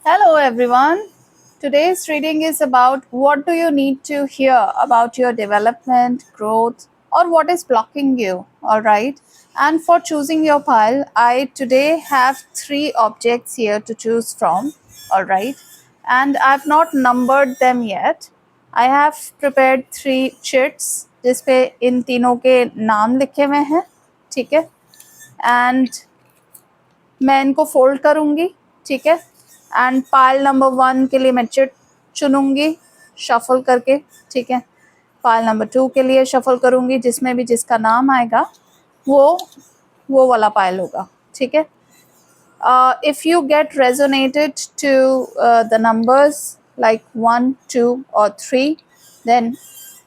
Hello everyone. Today's reading is about what do you need to hear about your development, growth, or what is blocking you, all right? And for choosing your pile, I today have 3 objects here to choose from, all right? And I've not numbered them yet. I have prepared 3 chits जिस पे इन तीनों के नाम लिखे हुए हैं, ठीक है? And मैं इनको फोल्ड करूँगी, ठीक है? एंड पाइल नंबर 1 के लिए मैं चिट चुनूँगी शफल करके, ठीक है? पाइल नंबर 2 के लिए शफल करूँगी, जिसमें भी जिसका नाम आएगा वो वाला पाइल होगा, ठीक है? If you get resonated to the numbers like 1, 2 or 3, then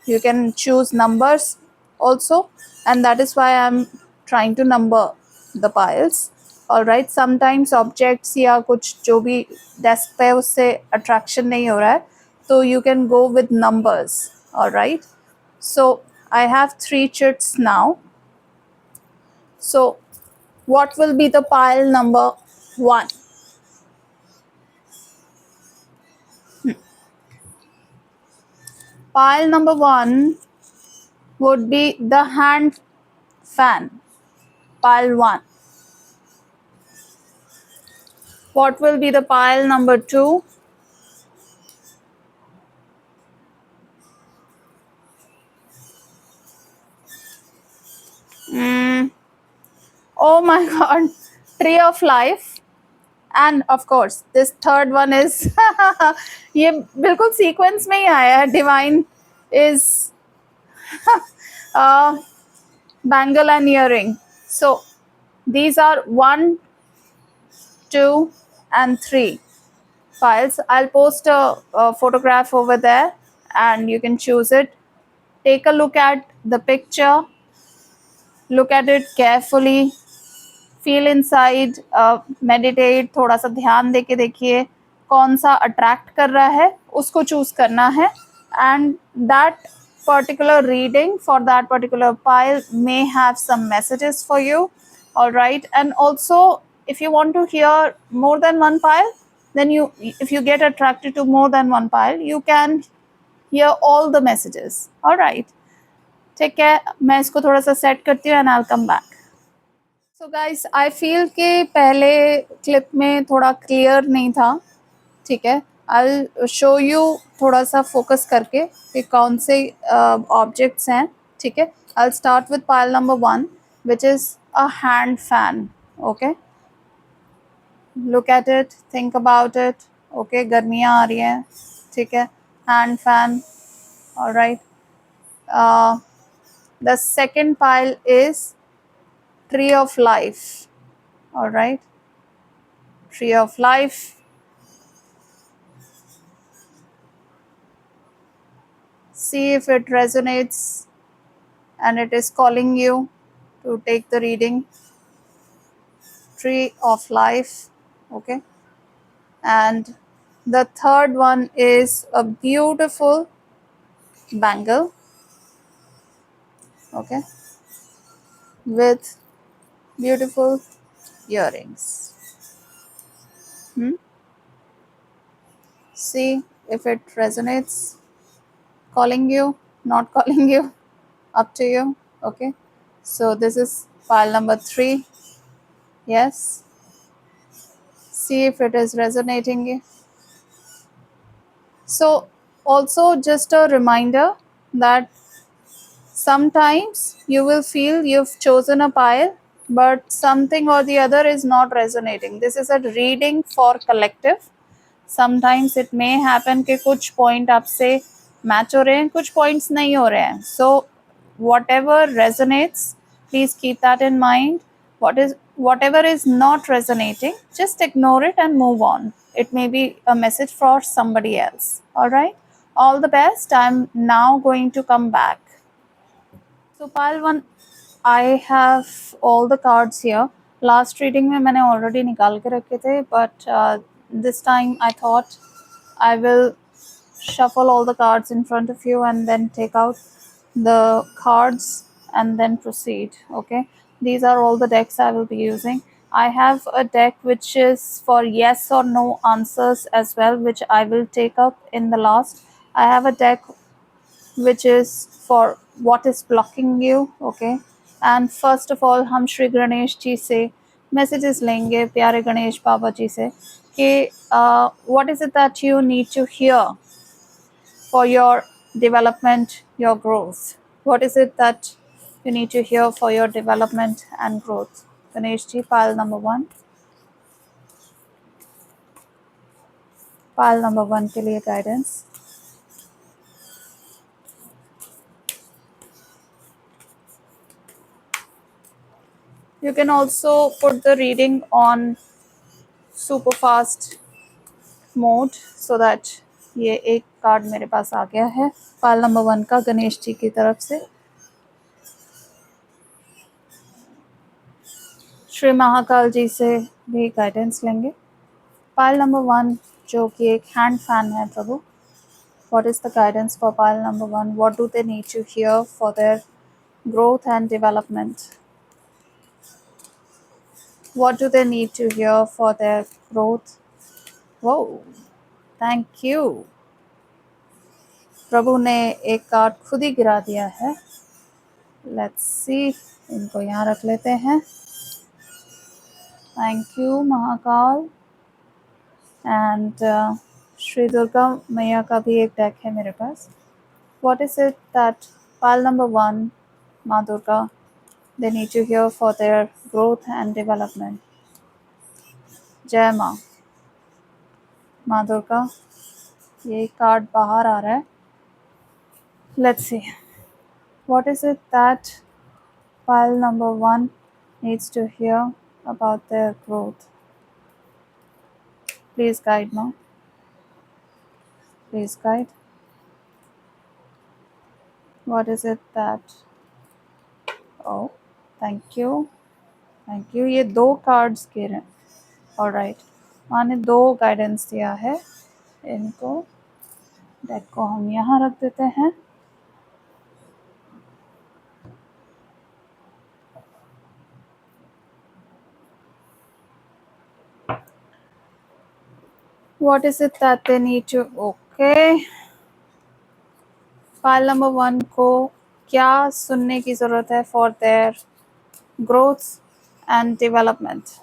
you can choose numbers also, and that is why I'm trying to number the piles. All right, sometimes objects या कुछ जो भी desk पे उससे attraction नहीं हो रहा है, तो you can go with numbers. All right, so I have 3 chits now. So what will be the pile number 1? Pile number 1 would be the hand fan. Pile 1. What will be the pile number 2? Oh my god, Tree of Life. And of course, this third one is ये बिल्कुल sequence में ही आया है. Divine is bangle and earring. So these are 1, 2, and 3 piles. I'll post a photograph over there and you can choose it. Take a look at the picture, look at it carefully, feel inside, meditate, थोड़ा सा ध्यान दे के देखिए कौन सा attract कर रहा है, उसको चूज करना है. And that particular reading for that particular pile may have some messages for you, all right? And also, if you want to hear more than one pile, then if you get attracted to more than one pile, you can hear all the messages, all right? ठीक है, मैं इसको थोड़ा सा set करती हूँ and I'll come back. So guys, I feel कि पहले क्लिप में थोड़ा क्लियर नहीं था, ठीक है? I'll show you थोड़ा सा फोकस करके कि कौन से ऑब्जेक्ट्स हैं, ठीक है? I'll start with pile number 1, which is a hand fan. Okay, look at it, think about it. Okay, गर्मियाँ आ रही हैं, ठीक है? Hand fan, all right. The second pile is Tree of Life, all right? Tree of Life. See if it resonates and it is calling you to take the reading. Tree of Life, okay? And the third one is a beautiful bangle, okay, with beautiful earrings. See if it resonates, calling you, not calling you, up to you, okay? So this is pile number 3. Yes, see if it is resonating. So also just a reminder that sometimes you will feel you've chosen a pile, but something or the other is not resonating. This is a reading for collective. Sometimes it may happen कि कुछ point आपसे match हो रहे हैं, कुछ points नहीं हो रहे हैं. So whatever resonates, please keep that in mind. Whatever is not resonating, just ignore it and move on. It may be a message for somebody else. All right, all the best. I'm now going to come back. So pile 1, I have all the cards here. Last reading में मैंने already निकाल के रखे थे, but this time I thought I will shuffle all the cards in front of you and then take out the cards and then proceed. Okay, these are all the decks I will be using. I have a deck which is for yes or no answers as well, which I will take up in the last. I have a deck which is for what is blocking you, okay? And first of all, हम श्री गणेश जी से messages लेंगे, प्यारे गणेश बाबा जी से कि what is it that you need to hear for your development, your growth? What is it that you need to hear for your development and growth? Ganesh ji, pile number one. Pile number one के लिए guidance. You can also put the reading on super fast mode so that ये एक card मेरे पास आ गया है पाल number one का गणेश जी की तरफ से श्री महाकाल जी से भी गाइडेंस लेंगे पाल नंबर वन जो कि एक हैंड फैन है प्रभु what is the guidance for pile number one what do they need to hear for their growth and development what do they need to hear for their growth whoa thank you प्रभु ने एक card खुद ही गिरा दिया है let's see इनको यहाँ रख लेते हैं thank you Mahakal and Shri Durga मैया का भी एक डेक है मेरे पास what is it that pile number one माँ Durga they need to hear for their growth and development जय माँ माँ दुर्गा ये कार्ड बाहर आ रहा है let's see what is it that pile number one needs to hear about their growth. Please guide, Ma. Please guide. What is it that? Oh, thank you. Thank you. ये दो cards गिरे हैं. All right. माँ ने दो guidance दिया है. इनको deck को हम यहाँ रख देते हैं. What is it that they need to? Okay. Pile number one को क्या सुनने की ज़रूरत है for their growth and development?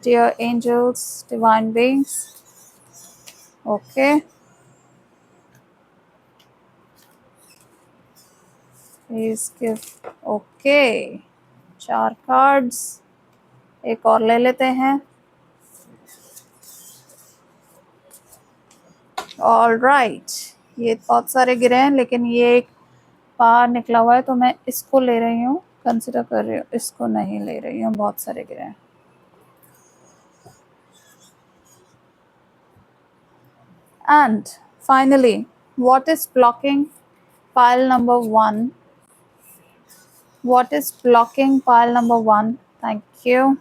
Dear angels, divine beings. Okay. Please give. Okay. 4 cards. एक और ले लेते हैं. All right. ये बहुत सारे गिरे हैं लेकिन ये एक बाहर निकला हुआ है तो मैं इसको ले रही हूँ. कंसिडर कर रही हूँ. इसको नहीं ले रही हूँ. बहुत सारे गिरे हैं. And finally, what is blocking pile number one? What is blocking pile number one? Thank you.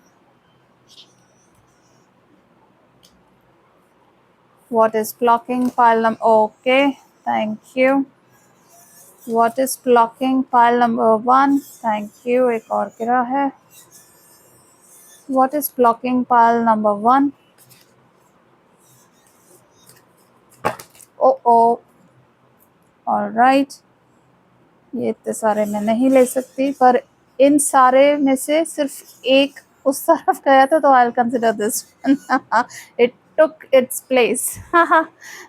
What is blocking pile number? Okay, thank you. What is blocking pile number one? Thank you. एक और गिरा है. What is blocking pile number one? Oh. All right. ये इतने सारे मैं नहीं ले सकती पर इन सारे में से सिर्फ एक उस तरफ गया था तो I'll consider this one. It took its place.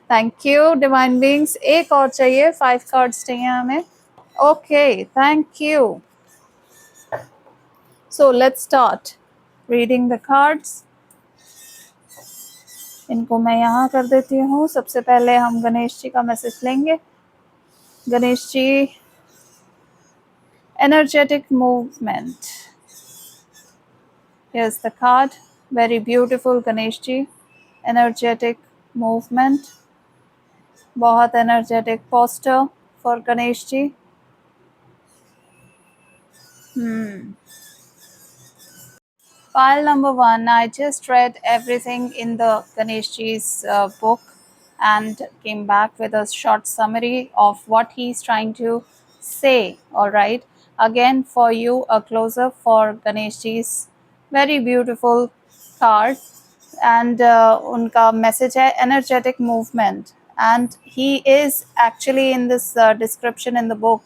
Thank you divine beings. एक और चाहिए. 5 cards चाहिए हमें. Okay, thank you. So let's start reading the cards. इनको मैं यहाँ कर देती हूँ. सबसे पहले हम गणेश जी का मैसेज लेंगे. Ganesh ji, energetic movement. Here's the card. Very beautiful Ganesh ji. Energetic movement. बहुत energetic posture for Ganesh ji. Pile number one. I just read everything in the Ganesh ji's book and came back with a short summary of what he's trying to say. All right. Again, for you, a close-up for Ganesh ji's very beautiful card, and उनका message है energetic movement, and he is actually in this description in the book.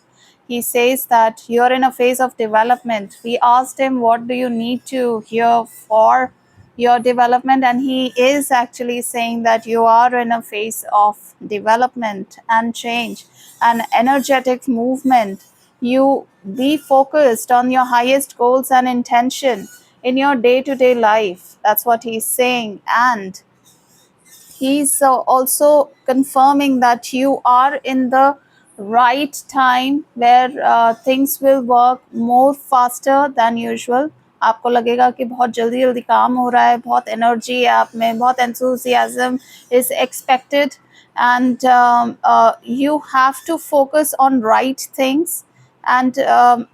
He says that you're in a phase of development. We asked him, what do you need to hear for your development? And he is actually saying that you are in a phase of development and change and energetic movement. You be focused on your highest goals and intention in your day-to-day life. That's what he's saying. And he's also confirming that you are in the right time where things will work more faster than usual. आपको लगेगा कि बहुत जल्दी जल्दी काम हो रहा है, बहुत एनर्जी है आप में, बहुत enthusiasm is expected, and you have to focus on right things. And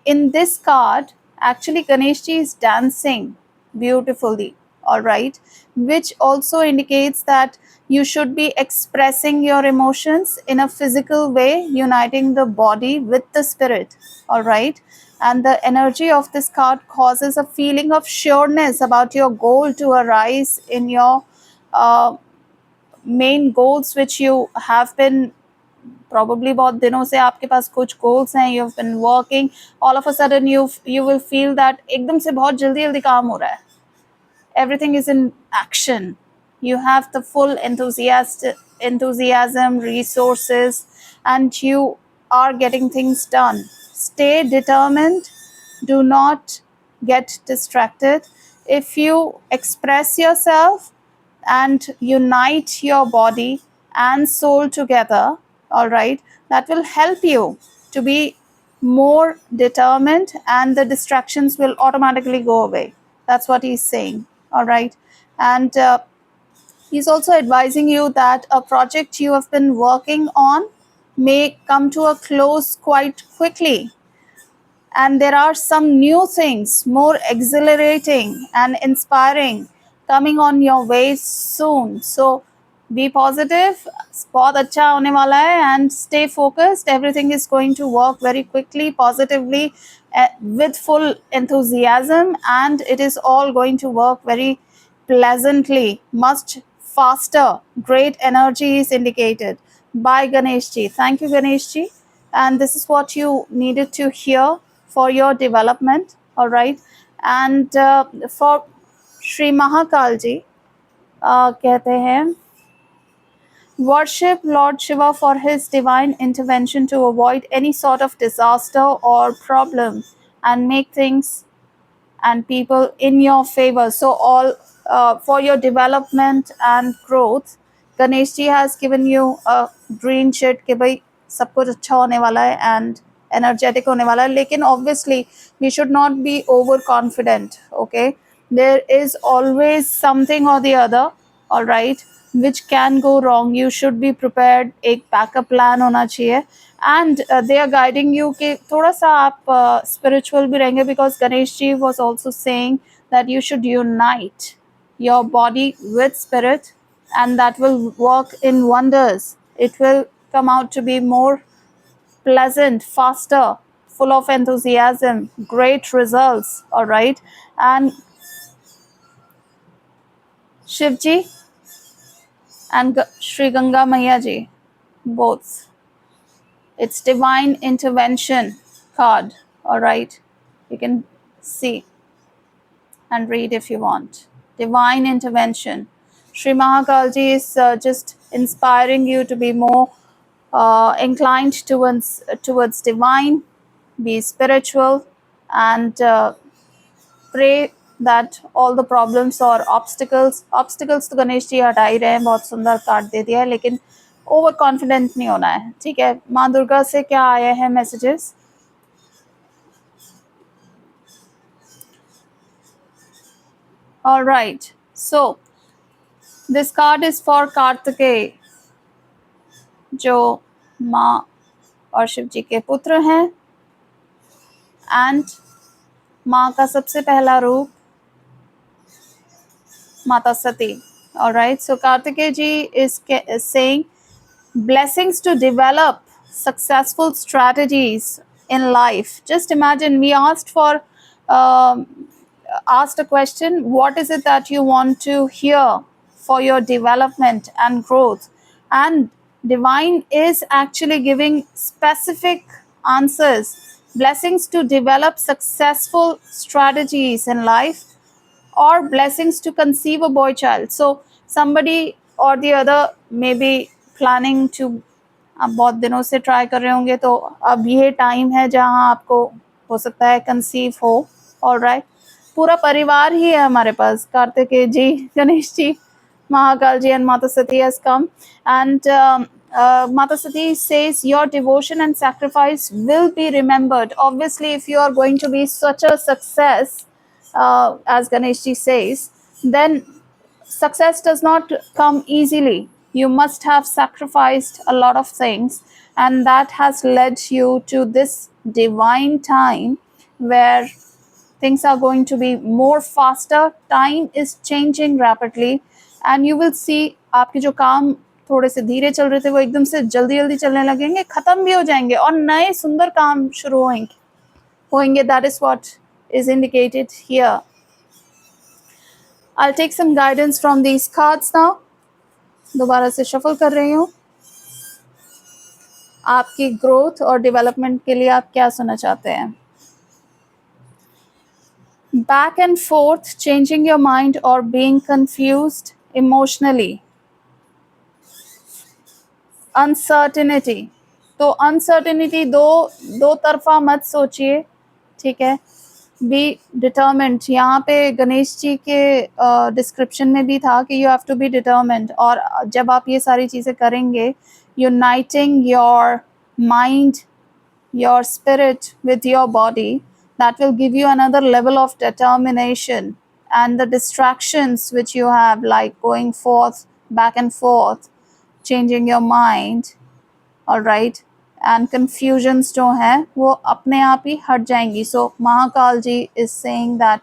in this card, actually Ganesh ji is dancing beautifully, all right, which also indicates that you should be expressing your emotions in a physical way, uniting the body with the spirit, all right. And the energy of this card causes a feeling of sureness about your goal to arise in your main goals, which you have been probably बहुत दिनों से आपके पास कुछ goals हैं, you have been working, all of a sudden you will feel that एकदम से बहुत जल्दी जल्दी काम हो रहा है, everything is in action, you have the full enthusiasm, resources, and you are getting things done. Stay determined, do not get distracted. If you express yourself and unite your body and soul together, all right, that will help you to be more determined, and the distractions will automatically go away. That's what he's saying, all right. And he's also advising you that a project you have been working on may come to a close quite quickly, and there are some new things more exhilarating and inspiring coming on your way soon. So be positive, बहुत अच्छा होने वाला है, and stay focused. Everything is going to work very quickly, positively, with full enthusiasm, and it is all going to work very pleasantly, much faster. Great energy is indicated by Ganesh ji. Thank you, Ganesh ji. And this is what you needed to hear for your development, all right. And for Shri Mahakal ji, कहते हैं, worship Lord Shiva for his divine intervention to avoid any sort of disaster or problem and make things and people in your favor. So all for your development and growth, Ganesh ji has given you a green sheet कि भाई सब कुछ अच्छा होने वाला है and energetic होने वाला है. लेकिन obviously we should not be overconfident. Okay, there is always something or the other, all right, which can go wrong. You should be prepared. एक backup plan होना चाहिए. And they are guiding you कि थोड़ा सा आप spiritual भी रहेंगे, because Ganesh ji was also saying that you should unite your body with spirit, and that will work in wonders. It will come out to be more pleasant, faster, full of enthusiasm, great results, all right. And Shivji and Sri Ganga Maiya ji, both. It's divine intervention card, all right. You can see and read if you want. Divine intervention. Sri Mahakalji is just inspiring you to be more inclined towards divine, be spiritual, and pray that all the problems or obstacles तो गणेश जी हटा ही रहे हैं, बहुत सुंदर card दे दिया है, लेकिन over confident नहीं होना है, ठीक है. माँ दुर्गा से क्या आए हैं messages? All right, so this card is for Kartikeya, जो माँ और शिव जी के पुत्र हैं, and माँ का सबसे पहला रूप Mata Sati. All right, so Kartikeya ji is saying blessings to develop successful strategies in life. Just imagine we um, asked a question, what is it that you want to hear for your development and growth? And divine is actually giving specific answers, blessings to develop successful strategies in life, or blessings to conceive a boy child. So somebody or the other may be planning to, आप बहुत दिनों से try कर रहे होंगे, तो अब ये टाइम है जहां आपको हो सकता है कंसीव हो. ऑलराइट, पूरा परिवार ही है हमारे पास. कार्तिकेय जी, Ganesh ji, Mahakal ji, and Mata Sati has come. And Mata Sati says your devotion and sacrifice will be remembered. Obviously, if you are going to be such a success, as Ganesh ji says, then success does not come easily. You must have sacrificed a lot of things, and that has led you to this divine time where things are going to be more faster. Time is changing rapidly, and you will see आपके जो काम थोड़े से धीरे चल रहे थे वो एकदम से जल्दी जल्दी चलने लगेंगे, खत्म भी हो जाएंगे, और नए सुंदर काम शुरू होंगे. That is what is indicated here. I'll take some guidance from these cards now. दोबारा से शफल कर रही हूँ. आपकी ग्रोथ और डेवलपमेंट के लिए आप क्या सुनना चाहते हैं? Back and forth, changing your mind or being confused emotionally. Uncertainty. तो अनसर्टेनिटी दो तरफा मत सोचिए, ठीक है. बी डिटर्मेंट. यहाँ पे गणेश जी के डिस्क्रिप्शन में भी था कि यू हैव टू बी डिटर्मेंट, और जब आप ये सारी चीज़ें करेंगे, uniting your mind, your spirit with your body, that will give you another level of determination. And the distractions which you have, like going forth, back and forth, changing your mind, all right, and confusions जो हैं वो अपने आप ही हट जाएंगी. So Mahakal ji is saying that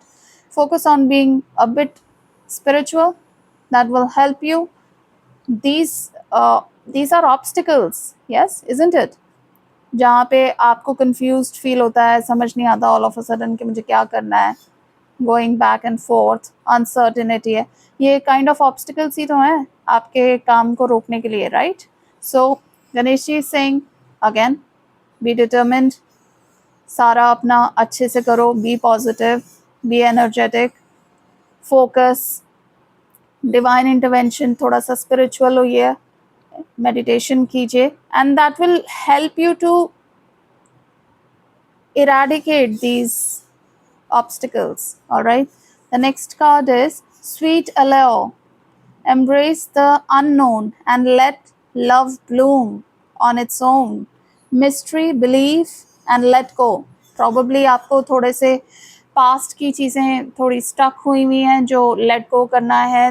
focus on being a bit spiritual. That will help you. These are obstacles, yes, isn't it? जहाँ पे आपको कंफ्यूज्ड फील होता है, समझ नहीं आता ऑल ऑफ अ सडन कि मुझे क्या करना है, going back and fourth, uncertainty है, ये काइंड ऑफ ऑब्स्टिकल्स ही तो हैं आपके काम को रोकने के लिए, right? So Ganesh ji saying again, be determined, सारा अपना अच्छे से करो, be positive, be energetic, focus, divine intervention, थोड़ा सा स्पिरिचुअल होइए, मेडिटेशन कीजिए, and that will help you to eradicate these obstacles. All right, the next card is Sweet Allure. Embrace the unknown and let love bloom on its own. Mystery, believe and let go. Probably आपको थोड़े से past की चीज़ें थोड़ी stuck हुई हुई हैं जो let go करना है.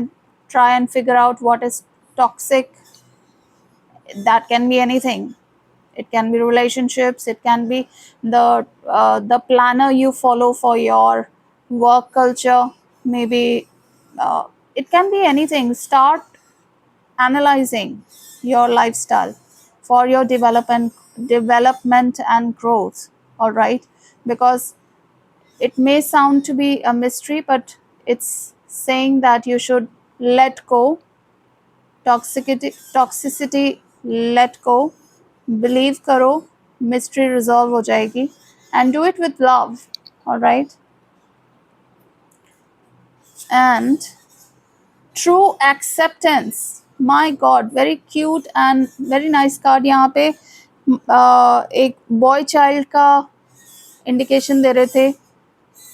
Try and figure out what is toxic. That can be anything. It can be relationships, it can be the planner you follow for your work culture, maybe it can be anything. Start analyzing your lifestyle for your development and growth. All right, because it may sound to be a mystery, but it's saying that you should let go toxicity, let go, believe करो, mystery resolve हो जाएगी, and do it with love. All right, and true acceptance. My God, very cute and very nice card. यहाँ पे एक boy child का indication दे रहे थे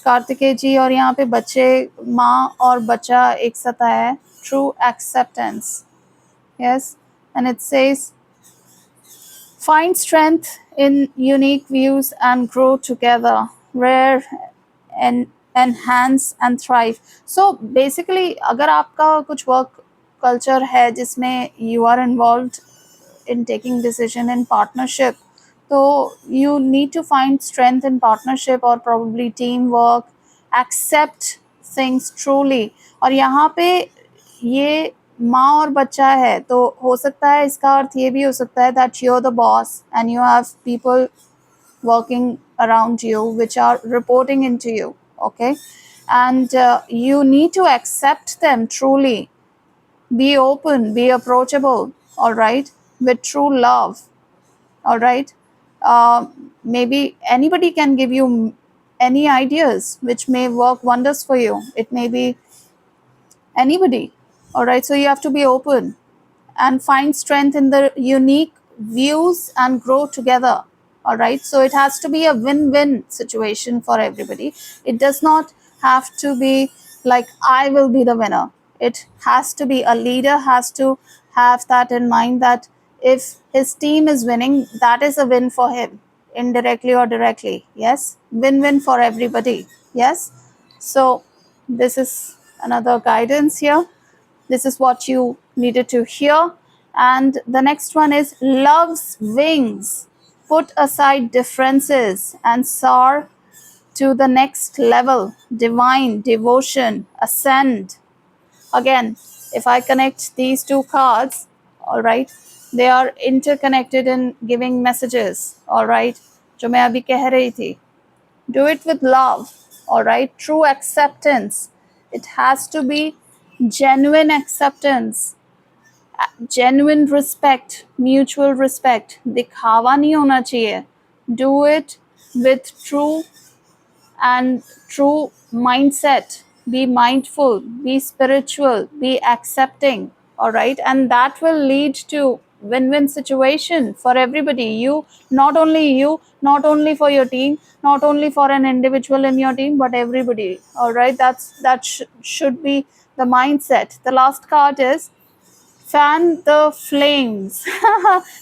कार्तिकेय जी, और यहाँ पे बच्चे, माँ और बच्चा एक साथ आया है. True acceptance. Yes, and it says find strength in unique views and grow together, rare and enhance and thrive. So basically अगर आपका कुछ work culture है जिसमें you are involved in taking decision in partnership, so you need to find strength in partnership or probably teamwork, accept things truly. और यहाँ पे ये माँ और बच्चा है, तो हो सकता है इसका अर्थ ये भी हो सकता है that you're the boss and you have people working around you, which are reporting into you. Okay, and you need to accept them truly. Be open, be approachable, all right, with true love, all right. Maybe anybody can give you any ideas which may work wonders for you. It may be anybody, all right. So you have to be open and find strength in the unique views and grow together, all right. So it has to be a win-win situation for everybody. It does not have to be like I will be the winner. It has to be, a leader has to have that in mind, that if his team is winning, that is a win for him, indirectly or directly. Yes, win-win for everybody. Yes. So this is another guidance here. This is what you needed to hear. And the next one is love's wings. Put aside differences and soar to the next level. Divine devotion, ascend. Again, if I connect these two cards, all right, they are interconnected in giving messages, all right. जो मैं अभी कह रही थी, do it with love, all right. True acceptance, it has to be genuine acceptance, genuine respect, mutual respect. दिखावा नहीं होना चाहिए. Do it with true mindset. Be mindful, be spiritual, be accepting, all right. And that will lead to win-win situation for everybody. You, not only for your team, not only for an individual in your team, but everybody, all right. That should be the mindset. The last card is fan the flames.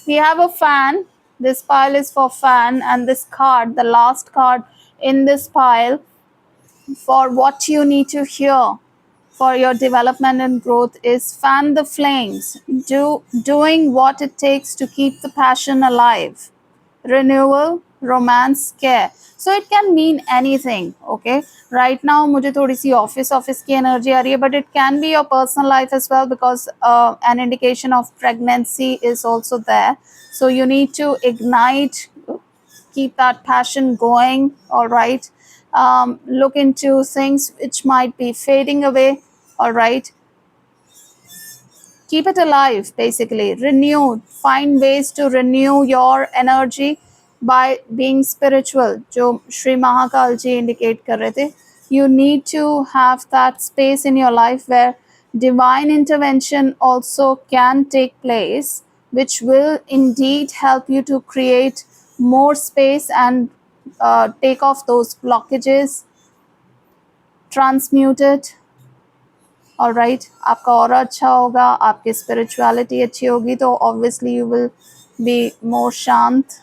We have a fan. This pile is for fan, and this card, the last card in this pile, for what you need to hear for your development and growth, is fan the flames. Doing what it takes to keep the passion alive. Renewal, romance, care. So it can mean anything. Okay, right now मुझे थोड़ी सी office की energy आ रही है, but it can be your personal life as well, because an indication of pregnancy is also there. So you need to ignite, keep that passion going, all right. Look into things which might be fading away, all right. Keep it alive, basically. Renew, find ways to renew your energy by being spiritual, जो श्री महाकाल जी indicate कर रहे थे. You need to have that space in your life where divine intervention also can take place, which will indeed help you to create more space and take off those blockages, transmute it. All right, आपका aura अच्छा होगा, आपकी spirituality अच्छी होगी, तो obviously you will be more शांत,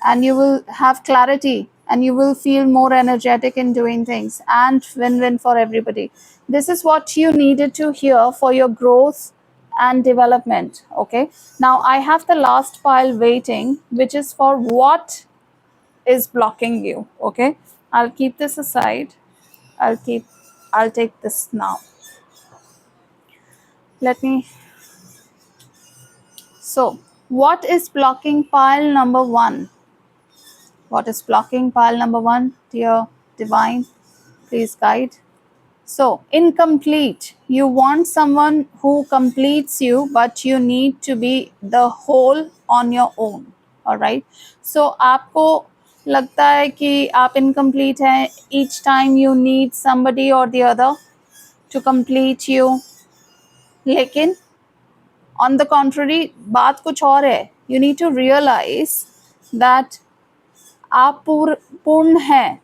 and you will have clarity, and you will feel more energetic in doing things, and win-win for everybody. This is what you needed to hear for your growth and development. Okay, now I have the last pile waiting, which is for what is blocking you. Okay, I'll keep this aside. I'll take this now. Let me. So, what is blocking pile number 1? What is blocking pile number 1, dear divine? Please guide. So, incomplete. You want someone who completes you, but you need to be the whole on your own. All right. So, आपको लगता है कि आप incomplete हैं. Each time you need somebody or the other to complete you. लेकिन on the contrary, बात कुछ और है. You need to realize that आप पूर्ण हैं.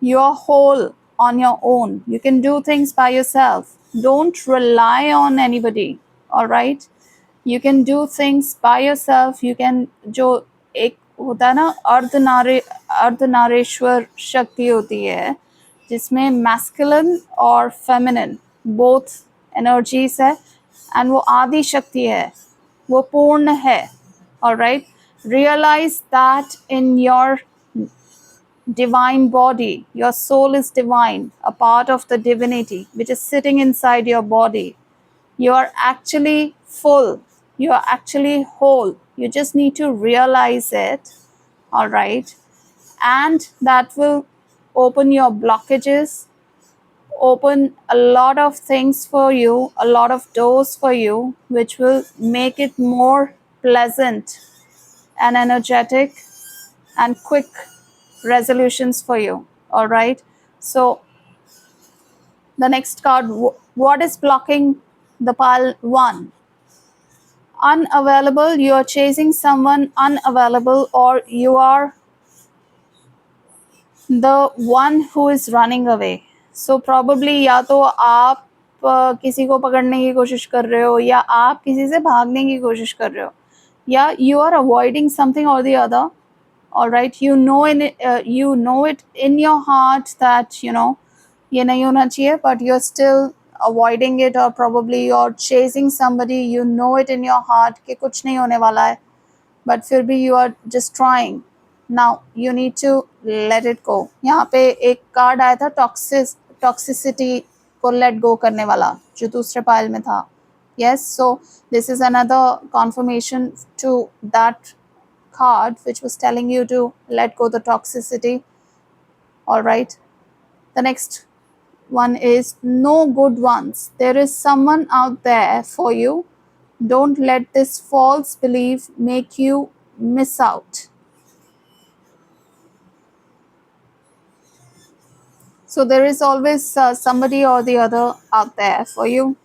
You're whole on your own. You can do things by yourself. Don't rely on anybody. All right. You can do things by yourself. You can, जो एक होता है ना, अर्धनारेश्वर शक्ति होती है, जिसमें masculine और feminine both energies है, and वो आदि शक्ति है, वो पूर्ण है. All right. Realize that in your divine body, your soul is divine, a part of the divinity which is sitting inside your body. You are actually full. You are actually whole. You just need to realize it, all right, and that will open your blockages, open a lot of things for you, a lot of doors for you, which will make it more pleasant and energetic and quick resolutions for you. All right. So the next card, what is blocking the pile one? Unavailable, you are chasing someone unavailable, or you are the one who is running away. So probably या तो आप किसी को पकड़ने की कोशिश कर रहे हो, या आप किसी से भागने की कोशिश कर रहे हो, या you are avoiding something or the other. All right, you know it in your heart that ये नहीं होना चाहिए, but you're still avoiding it, or probably you're chasing somebody, you know it in your heart कि कुछ नहीं होने वाला है, but फिर भी you are just trying. Now you need to let it go. यहाँ पे एक कार्ड आया था टॉक्सिसिटी को let go करने वाला, जो दूसरे पाइल में था. Yes, so this is another confirmation to that card which was telling you to let go the toxicity. All right, the next one is no good ones. There is someone out there for you. Don't let this false belief make you miss out. So there is always somebody or the other out there for you.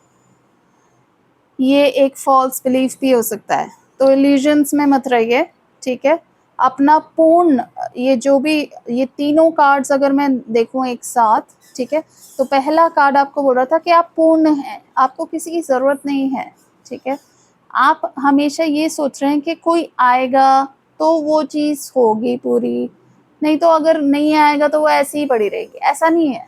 ये एक false belief भी हो सकता है, तो illusions में मत रहिए, ठीक है. अपना पूर्ण, ये जो भी ये तीनों कार्ड्स अगर मैं देखूं एक साथ, ठीक है, तो पहला कार्ड आपको बोल रहा था कि आप पूर्ण हैं, आपको किसी की ज़रूरत नहीं है, ठीक है. आप हमेशा ये सोच रहे हैं कि कोई आएगा तो वो चीज़ होगी पूरी, नहीं तो अगर नहीं आएगा तो वो ऐसी ही पड़ी रहेगी. ऐसा नहीं है.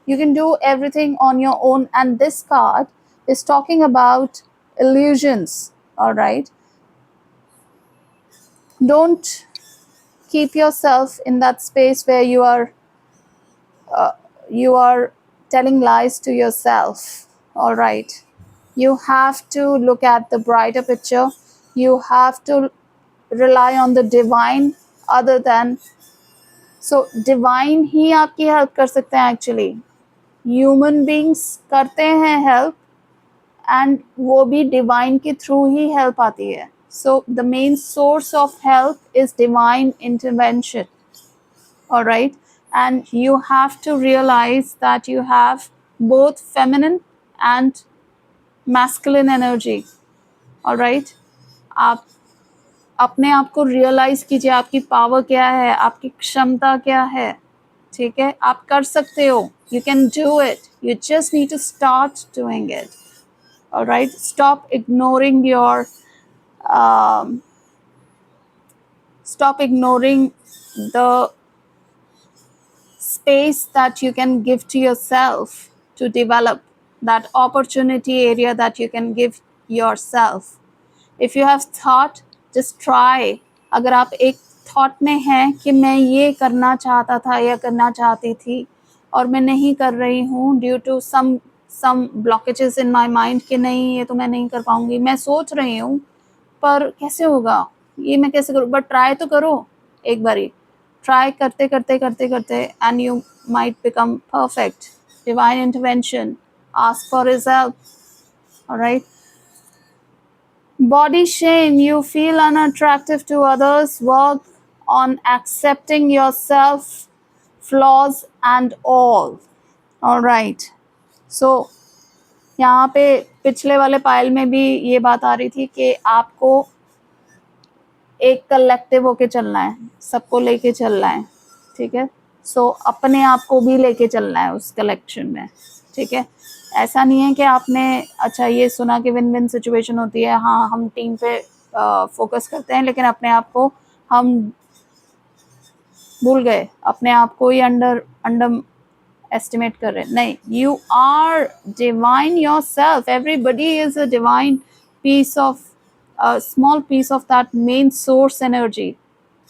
You can do everything on your own, and this card is talking about illusions. All right, don't keep yourself in that space where you are telling lies to yourself. All right, you have to look at the brighter picture. You have to rely on the divine other than, so divine ही आपकी help कर सकते हैं. actually human beings करते हैं help, and वो भी divine के through ही help आती है. So the main source of help is divine intervention. All right, and you have to realize that you have both feminine and masculine energy. All right, आप अपने आप को realize कीजिए, आपकी power क्या है, आपकी क्षमता क्या है, ठीक है. आप कर सकते हो. You can do it. You just need to start doing it. All right, stop ignoring the space that you can give to yourself to develop that opportunity area that you can give yourself. If you have thought, just try. अगर आप एक thought में हैं कि मैं ये करना चाहता था या करना चाहती थी और मैं नहीं कर रही हूँ due to some blockages in my mind कि नहीं, ये तो मैं नहीं कर पाऊँगी, मैं सोच रही हूँ पर कैसे होगा, ये मैं कैसे करूँ, but try तो करो एक बारी. Try करते करते करते करते and you might become perfect. Divine intervention. Ask for his help. All right. Body shame. You feel unattractive to others. Work on accepting yourself, flaws and all. All right. So यहाँ पे पिछले वाले pile में भी ये बात आ रही थी कि आपको एक कलेक्टिव होके चलना है, सबको लेके चलना है, ठीक है. सो अपने आप को भी लेके चलना है उस कलेक्शन में, ठीक है. ऐसा नहीं है कि आपने अच्छा ये सुना कि विन विन सिचुएशन होती है, हाँ हम टीम पे फोकस करते हैं, लेकिन अपने आप को हम भूल गए, अपने आप को ही अंडर एस्टिमेट कर रहे हैं. नहीं, you are divine yourself. Everybody is a divine piece of a small piece of that main source energy.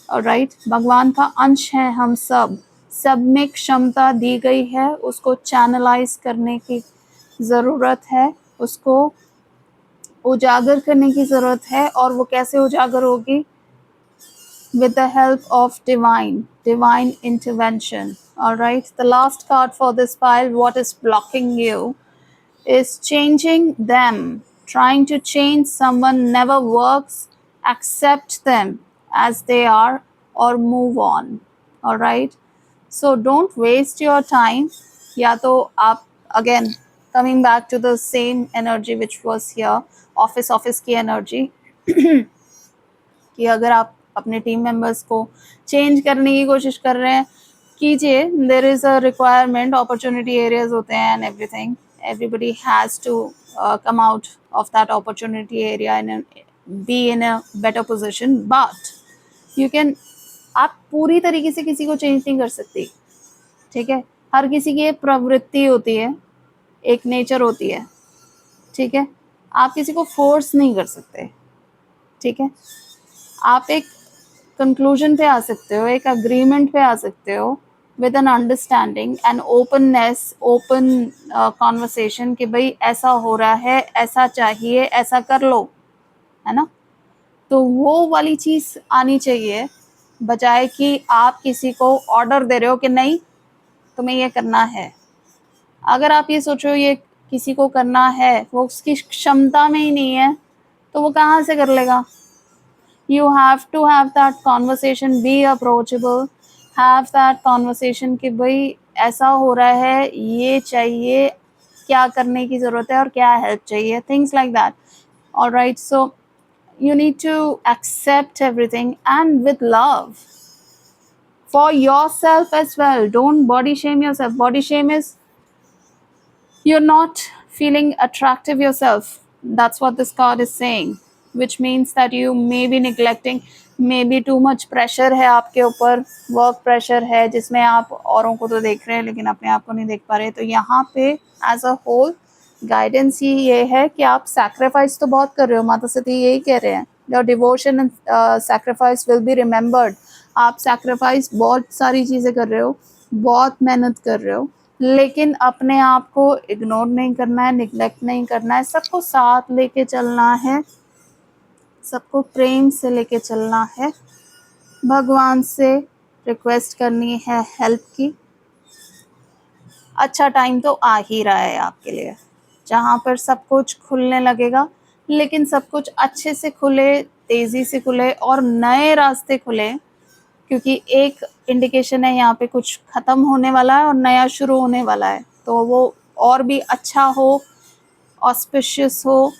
All right, भगवान का अंश है हम सब में क्षमता दी गई है, उसको चैनलाइज करने की ज़रूरत है, उसको उजागर करने की ज़रूरत है. और वो कैसे उजागर होगी, with the help of divine intervention. All right, the last card for this pile, what is blocking you, is changing them. Trying to change someone never works. Accept them as they are or move on. All right, so don't waste your time. या तो आप, again coming back to the same energy which was here, office की energy, कि अगर आप अपने team members को change करने की कोशिश कर रहे हैं, कीजिए. There is a requirement, opportunity areas होते हैं and everything. Everybody has to come out of that opportunity area and be in a better position. But you can, आप पूरी तरीके से किसी को चेंज नहीं कर सकती. ठीक है, हर किसी की एक प्रवृत्ति होती है, एक नेचर होती है. ठीक है, आप किसी को फोर्स नहीं कर सकते. ठीक है, आप एक कंक्लूजन पे आ सकते हो, एक अग्रीमेंट पे आ सकते हो with an understanding and openness, open conversation कि भाई ऐसा हो रहा है, ऐसा चाहिए, ऐसा कर लो, है ना. तो वो वाली चीज़ आनी चाहिए, बजाय कि आप किसी को ऑर्डर दे रहे हो कि नहीं तुम्हें ये करना है. अगर आप ये सोचो ये किसी को करना है, वो उसकी क्षमता में ही नहीं है, तो वो कहाँ से कर लेगा. You have to have that conversation, be approachable, have that conversation कि भाई ऐसा हो रहा है, ये चाहिए, क्या करने की ज़रूरत है और क्या हेल्प चाहिए, things like that. All right, so you need to accept everything and with love for yourself as well. Don't body shame yourself. Body shame is you're not feeling attractive yourself. That's what this card is saying, which means that you may be neglecting, maybe too much pressure है आपके ऊपर, work pressure है जिसमें आप औरों को तो देख रहे हैं लेकिन अपने आप को नहीं देख पा रहे. तो यहाँ पे as a whole गाइडेंस ही ये है कि आप सैक्रिफाइस तो बहुत कर रहे हो, माता सती यही कह रहे हैं, your devotion and sacrifice will be remembered. आप सैक्रिफाइस बहुत सारी चीज़ें कर रहे हो, बहुत मेहनत कर रहे हो, लेकिन अपने आप को इग्नोर नहीं करना है, निग्लेक्ट नहीं करना है, सबको साथ लेके चलना है, सबको प्रेम से लेके चलना है, भगवान से रिक्वेस्ट करनी है हेल्प की. अच्छा टाइम तो आ ही रहा है आपके लिए, जहाँ पर सब कुछ खुलने लगेगा, लेकिन सब कुछ अच्छे से खुले, तेज़ी से खुले और नए रास्ते खुले, क्योंकि एक इंडिकेशन है यहाँ पे कुछ ख़त्म होने वाला है और नया शुरू होने वाला है. तो वो और भी अच्छा हो, ऑस्पिशियस हो,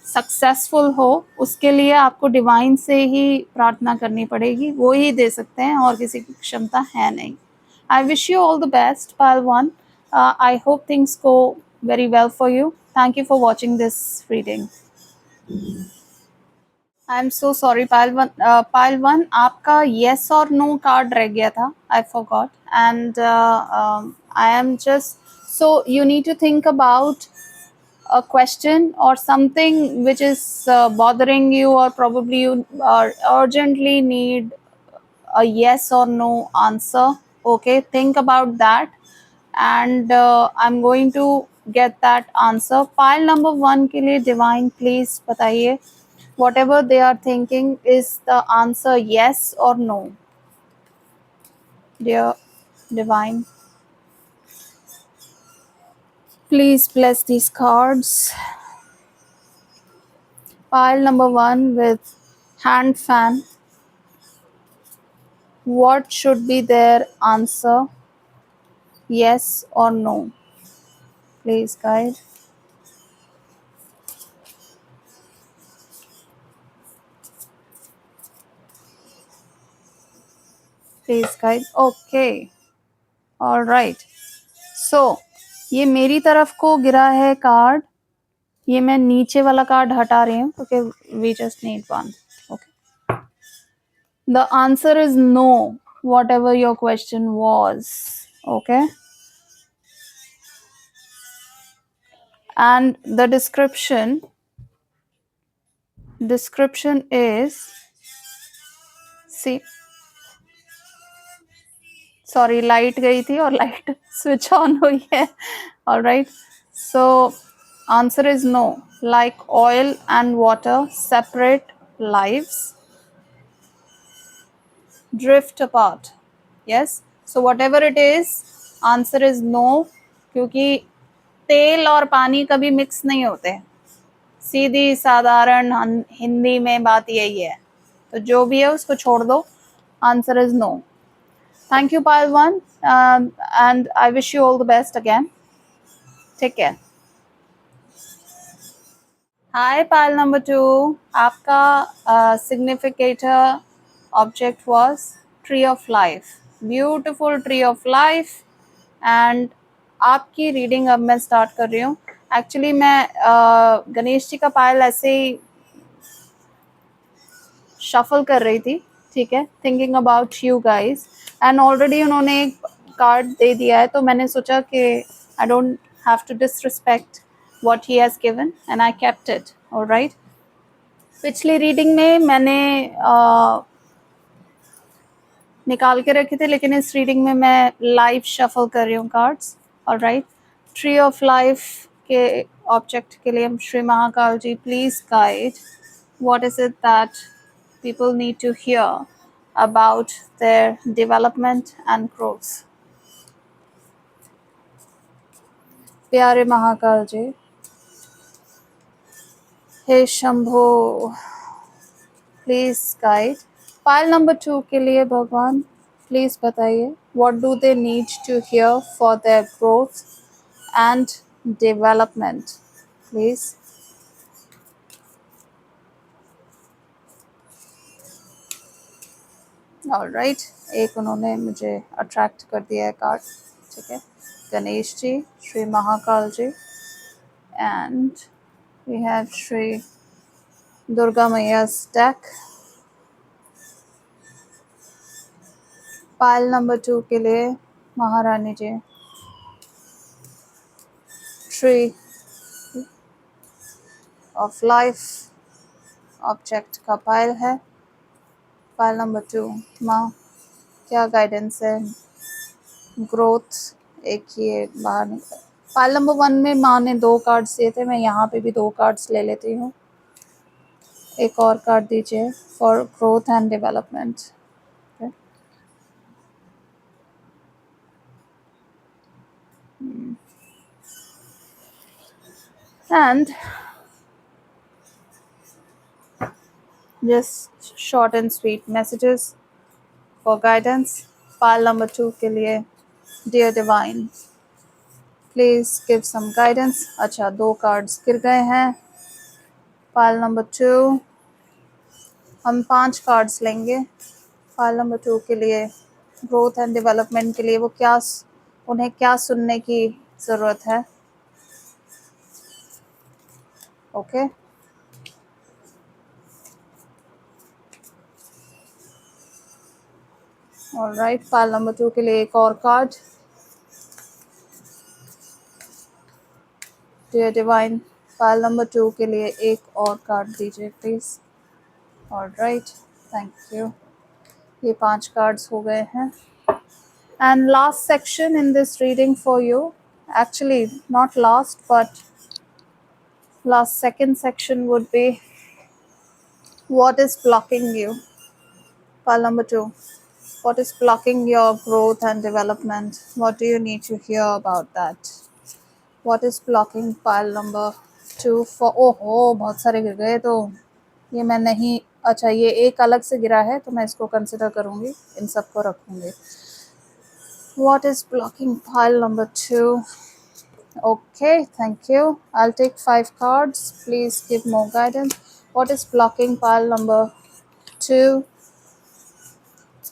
सक्सेसफुल हो, उसके लिए आपको डिवाइन से ही प्रार्थना करनी पड़ेगी. वो ही दे सकते हैं और किसी की क्षमता है नहीं. I wish you all the best, Pile 1. I hope things go very well for you. Thank you for watching this reading. I'm so sorry, Pile 1. Pile 1, आपका yes or no card रह गया था. I forgot. And I am just, so you need to think about a question or something which is bothering you, or probably you urgently need a yes or no answer. Okay, think about that, and I'm going to get that answer. Pile number 1 के लिए divine please बताइए, whatever they are thinking, is the answer yes or no? Dear divine, please bless these cards. Pile number 1 with hand fan, what should be their answer, yes or no? Please guide. Please guide. Okay, all right. So ये मेरी तरफ को गिरा है card, ये मैं नीचे वाला कार्ड हटा रही हूँ क्योंकि we just need one. Okay, the answer is no, whatever your question was. Okay, and the description is, see, sorry light गई थी और लाइट स्विच ऑन हुई है. Alright, so answer is no. Like oil and water separate lives, drift apart. Yes, so whatever it is, answer is no, क्योंकि तेल और पानी कभी मिक्स नहीं होते. सीधी साधारण हिंदी में बात यही है, तो जो भी है उसको छोड़ दो. Answer is no. Thank you pile 1, and I wish you all the best again. Take care. Hi pile number 2, आपका significator object was tree of life. Beautiful tree of life. And आपकी रीडिंग अब मैं start कर रही हूँ. Actually मैं गणेश जी का पायल ऐसे ही शफल कर रही थी, ठीक है, thinking about you guys. And already उन्होंने एक कार्ड दे दिया है, तो मैंने सोचा कि I don't have to disrespect what he has given and I kept it. Alright. पिछली रीडिंग में मैंने निकाल के रखे थे, लेकिन इस रीडिंग में मैं लाइव शफल कर रही हूँ cards. Alright. Tree of life के ऑब्जेक्ट के लिए Shri Mahakal ji please guide what is it that people need to hear about their development and growth. प्यारे महाकाल जी, हे Shambho, please guide. Pile number 2 के लिए भगवान प्लीज बताइए what do they need to hear for their growth and development, please. Alright. एक उन्होंने मुझे attract कर दिया है कार्ड, ठीक है. Ganesh ji, Shri Mahakal ji, and we have Shri Durga मैया स्टैक. पाइल नंबर 2 के लिए महारानी जी, ट्री ऑफ लाइफ ऑब्जेक्ट का पाइल है. पाइल नंबर 2, माँ क्या गाइडेंस है. ग्रोथ एक ये बाहर निकला. पाइल नंबर 1 में माँ ने 2 कार्ड्स दिए थे, मैं यहाँ पे भी 2 कार्ड्स ले लेती हूँ. एक और कार्ड दीजिए for growth and development. And just short and sweet messages for guidance. Pile number 2 के लिए dear divine, please give some guidance. अच्छा, 2 कार्ड्स गिर गए हैं. पाइल नंबर 2, हम 5 कार्ड्स लेंगे. पाइल नंबर 2 के लिए ग्रोथ एंड डेवलपमेंट के लिए वो क्या, उन्हें क्या सुनने की ज़रूरत है. ओके. ऑलराइट. पाइल नंबर 2 के लिए एक और card. Dear divine, pile number 2 के लिए एक और कार्ड दीजिए प्लीज़. Alright, thank you. ये 5 कार्ड्स हो गए हैं. And last section in this reading for you, actually not last but last second section would be what is blocking you. Pile number 2, what is blocking your growth and development? What do you need to hear about that? What is blocking pile number 2 for. ओहो, बहुत सारे गिर गए, तो ये मैं नहीं, अच्छा ये एक अलग से गिरा है, तो मैं इसको कंसिडर करूँगी, इन सबको रखूँगी. What is blocking pile number 2? Okay, thank you. I'll take 5 cards. Please give more guidance. What is blocking pile number 2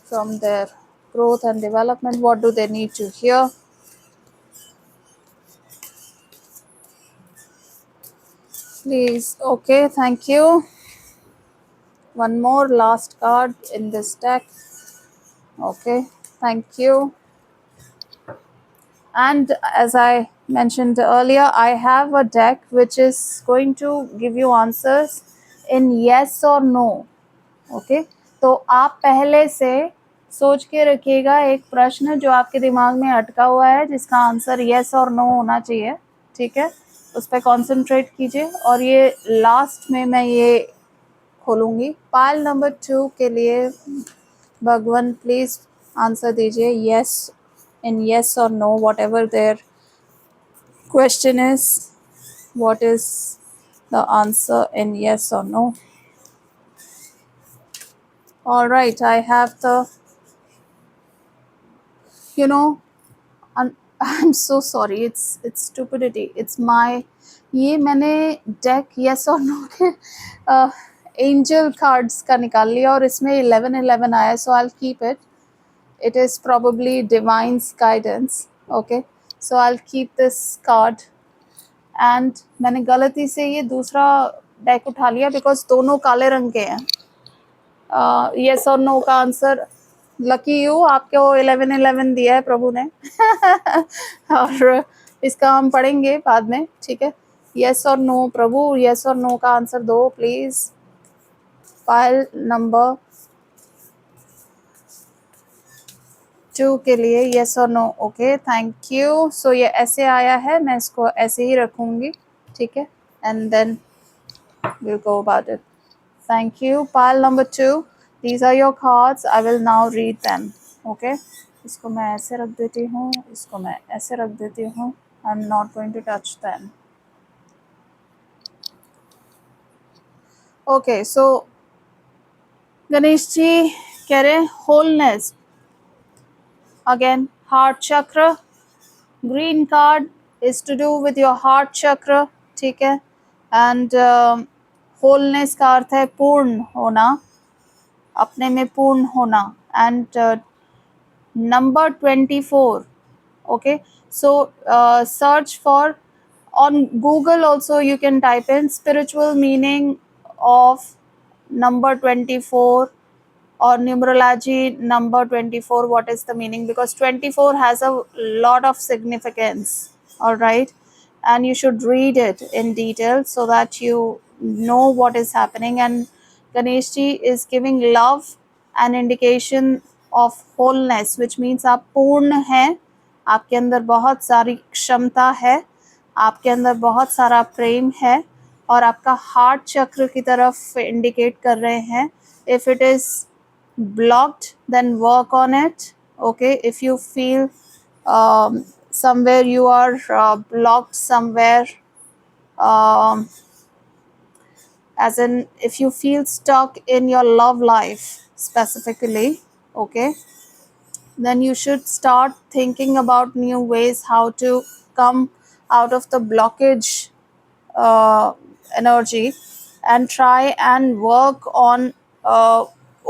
from their growth and development? What do they need to hear? Please. Okay, thank you. One more last card in this deck. Okay, thank you. And as I mentioned earlier, I have a deck which is going to give you answers in yes or no. Okay, तो आप पहले से सोच के रखिएगा एक प्रश्न जो आपके दिमाग में अटका हुआ है, जिसका आंसर yes और no होना चाहिए, ठीक है. उस पर कॉन्सेंट्रेट कीजिए. और ये लास्ट में मैं ये खोलूँगी. पाइल नंबर 2 के लिए भगवान प्लीज आंसर दीजिए, यस इन यस और no, whatever their question is, what is the answer in yes or no? All right, I have the, you know, I'm so sorry, it's stupidity, it's my, ये मैंने deck yes or no के angel cards का निकाल लिया और इसमें 11 आया, so I'll keep it. It is probably divine's guidance. Okay, so I'll keep this card. And मैंने गलती से ये दूसरा डेक उठा लिया बिकॉज दोनों काले रंग के हैं. यस और नो का आंसर, लकी यू, आपको 11 दिया है प्रभु ने. और इसका हम पढ़ेंगे बाद में, ठीक है. यस और नो प्रभु, यस और नो का आंसर दो प्लीज. फाइल नंबर 2 के लिए यस और no. Okay, thank you. So ये ऐसे आया है, मैं इसको ऐसे ही रखूंगी, ठीक है. And then we'll go about it. Thank you. Pile number 2. These are your cards. I will now read them. Okay. इसको मैं ऐसे रख देती हूँ, इसको मैं ऐसे रख देती हूँ. I'm not going to touch them. Okay, so Ganesh ji कह रहे हैं wholeness. Again, heart chakra. Green card is to do with your heart chakra. ठीक है. And wholeness का अर्थ है पूर्ण होना, अपने में पूर्ण होना. And number 24. Okay, so search for, on Google also you can type in spiritual meaning of number 24 or numerology number 24, what is the meaning, because 24 has a lot of significance. All right, and you should read it in detail so that you know what is happening. And Ganesh ji is giving love, an indication of wholeness, which means आप पूर्ण हैं, आपके अंदर बहुत सारी क्षमता है, आपके अंदर बहुत सारा प्रेम है, और आपका हार्ट चक्र की तरफ इंडिकेट कर रहे हैं. If it is blocked, then work on it. Okay, if you feel somewhere you are blocked somewhere, um, as in if you feel stuck in your love life specifically, okay, then you should start thinking about new ways how to come out of the blockage uh, energy, and try and work on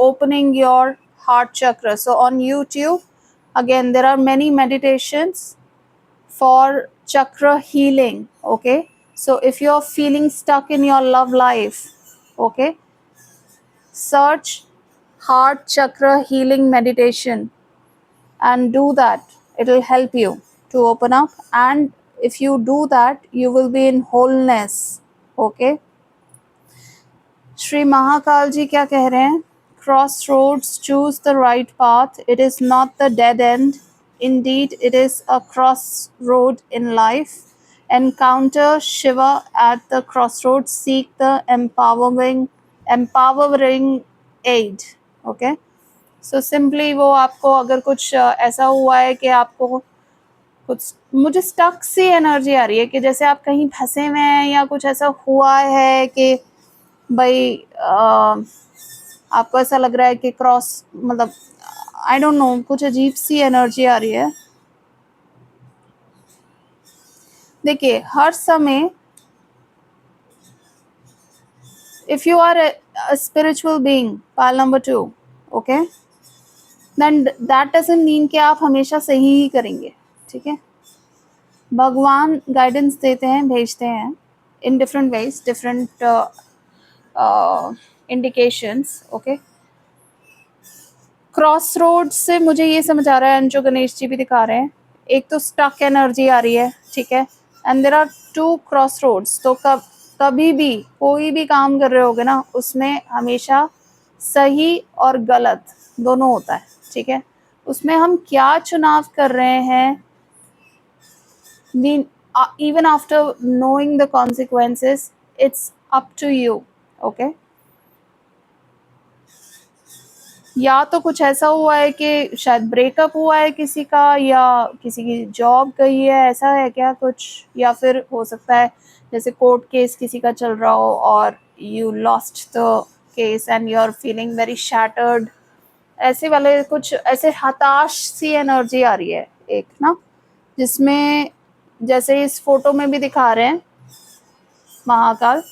opening your heart chakra. So on YouTube, again, there are many meditations for chakra healing. Okay, so if you're feeling stuck in your love life, okay, search heart chakra healing meditation and do that. It will help you to open up, and if you do that, you will be in wholeness. Okay, Shri Mahakal ji क्या कह रहे हैं? Crossroads, choose the right path. It is not the dead end. Indeed, it is a crossroad in life. Encounter Shiva at the crossroads. Seek the empowering aid. Okay. So simply वो आपको अगर कुछ ऐसा हुआ है कि आपको कुछ, मुझे स्टक सी एनर्जी आ रही है कि जैसे आप कहीं फंसे हुए हैं या कुछ ऐसा हुआ है कि भाई आपको ऐसा लग रहा है कि क्रॉस, मतलब आई डोंट नो, कुछ अजीब सी एनर्जी आ रही है. देखिए हर समय, if you are a spiritual being, pile number 2, okay, then that doesn't mean कि आप हमेशा सही ही करेंगे. ठीक है, भगवान गाइडेंस देते हैं, भेजते हैं in different ways, different indications. okay, cross road से मुझे ये समझ आ रहा है, जो गणेश जी भी दिखा रहे हैं, एक तो स्टक एनर्जी आ रही है, ठीक है, and there are 2 cross roads. तो कभी भी कोई भी काम कर रहे होगे ना, उसमें हमेशा सही और गलत दोनों होता है. ठीक है, उसमें हम क्या चुनाव कर रहे हैं, even after knowing the consequences, it's up to you. Okay, या तो कुछ ऐसा हुआ है कि शायद ब्रेकअप हुआ है किसी का, या किसी की जॉब गई है, ऐसा है क्या कुछ? या फिर हो सकता है जैसे कोर्ट केस किसी का चल रहा हो और you lost the case and you are feeling very shattered. ऐसे वाले कुछ ऐसे हताश सी एनर्जी आ रही है एक ना, जिसमें जैसे इस फोटो में भी दिखा रहे हैं महाकाल,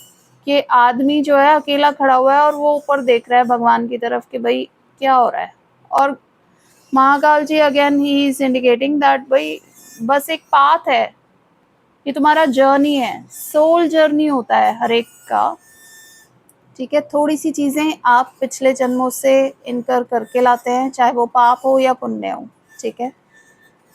कि आदमी जो है अकेला खड़ा हुआ है और वो ऊपर देख रहा है भगवान की तरफ कि भाई क्या हो रहा है। और Mahakal ji again he is indicating that भाई बस एक पाथ है, ये तुम्हारा जर्नी है, सोल जर्नी होता है हर एक का। ठीक है, थोड़ी सी चीज़ें आप पिछले जन्मों से इनकर करके लाते हैं, चाहे वो पाप हो या पुण्य हो। ठीक है,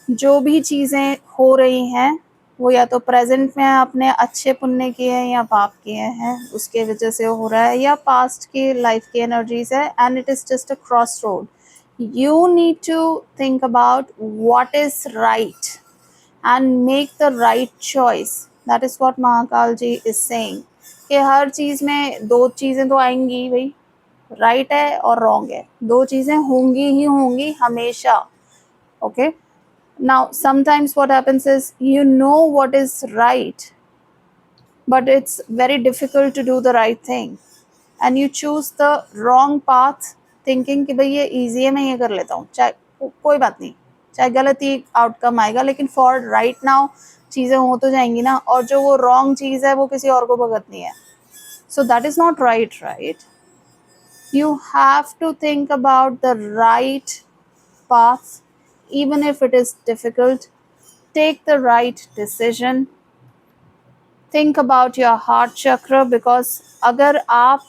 जो भी चीज़ें हो रही हैं वो या तो प्रेजेंट में आपने अच्छे पुण्य किए हैं या पाप किए हैं उसके वजह से हो रहा है, या पास्ट की लाइफ की एनर्जीज है, and it is just a cross road. You need to think about what is right and make the right choice. That is what Mahakal ji is saying, कि हर चीज़ में दो चीज़ें तो आएंगी भाई, राइट है और रॉन्ग है, दो चीज़ें होंगी ही होंगी हमेशा। Okay, now sometimes what happens is you know what is right, but it's very difficult to do the right thing and you choose the wrong path thinking कि भाई ये easy है, मैं ये कर लेता हूँ, चाहे कोई बात नहीं, चाहे गलत ही आउटकम आएगा, लेकिन for right now चीज़ें हो तो जाएंगी ना, और जो वो wrong चीज़ है वो किसी और को भुगतनी है। So that is not right, right? You have to think about the right path even if it is difficult. Take the right decision. Think about your heart chakra, because अगर आप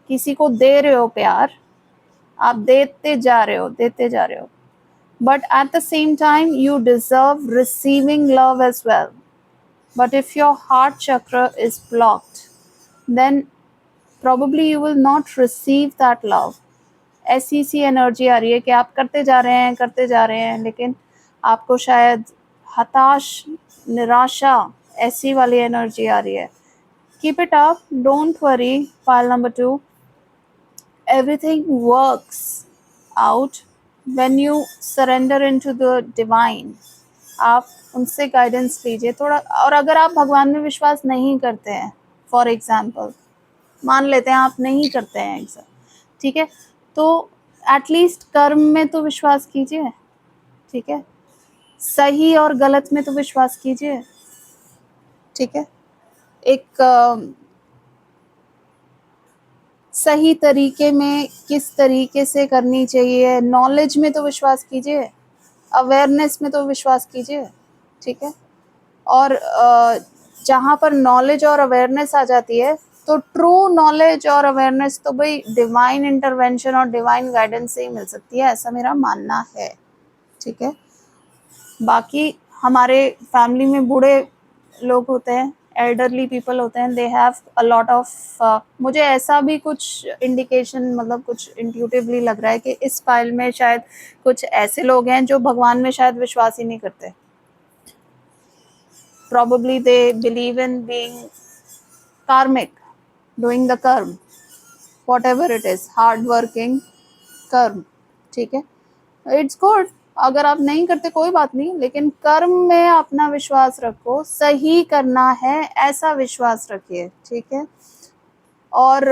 किसी को दे रहे हो प्यार, आप देते जा रहे हो, but at the same time you deserve receiving love as well. But if your heart chakra is blocked, then probably you will not receive that love. ऐसी सी एनर्जी आ रही है कि आप करते जा रहे हैं लेकिन आपको शायद हताश, निराशा, ऐसी वाली एनर्जी आ रही है। Keep it up, don't worry. Pile number 2, everything works out when you surrender into the divine. आप उनसे गाइडेंस लीजिए थोड़ा। और अगर आप भगवान में विश्वास नहीं करते हैं, फॉर एग्जाम्पल मान लेते हैं आप नहीं करते हैं एग्जाम, ठीक है, तो एटलीस्ट कर्म में तो विश्वास कीजिए। ठीक है, सही और गलत में तो विश्वास कीजिए। ठीक है, एक सही तरीके में किस तरीके से करनी चाहिए, नॉलेज में तो विश्वास कीजिए, अवेयरनेस में तो विश्वास कीजिए। ठीक है, और जहाँ पर नॉलेज और अवेयरनेस आ जाती है तो ट्रू नॉलेज और अवेयरनेस तो भाई डिवाइन इंटरवेंशन और डिवाइन गाइडेंस से ही मिल सकती है, ऐसा मेरा मानना है। ठीक है, बाकी हमारे फैमिली में बूढ़े लोग होते हैं, एल्डरली पीपल होते हैं, they have a lot of, मुझे ऐसा भी कुछ इंडिकेशन, मतलब कुछ इंट्यूटिवली लग रहा है कि इस फाइल में शायद कुछ ऐसे लोग हैं जो भगवान में शायद विश्वास ही नहीं करते। Probably they believe in being karmic, doing the karma, whatever it is, hard working कर्म। ठीक है, इट्स गुड, अगर आप नहीं करते कोई बात नहीं, लेकिन कर्म में अपना विश्वास रखो, सही करना है ऐसा विश्वास रखिए। ठीक है, और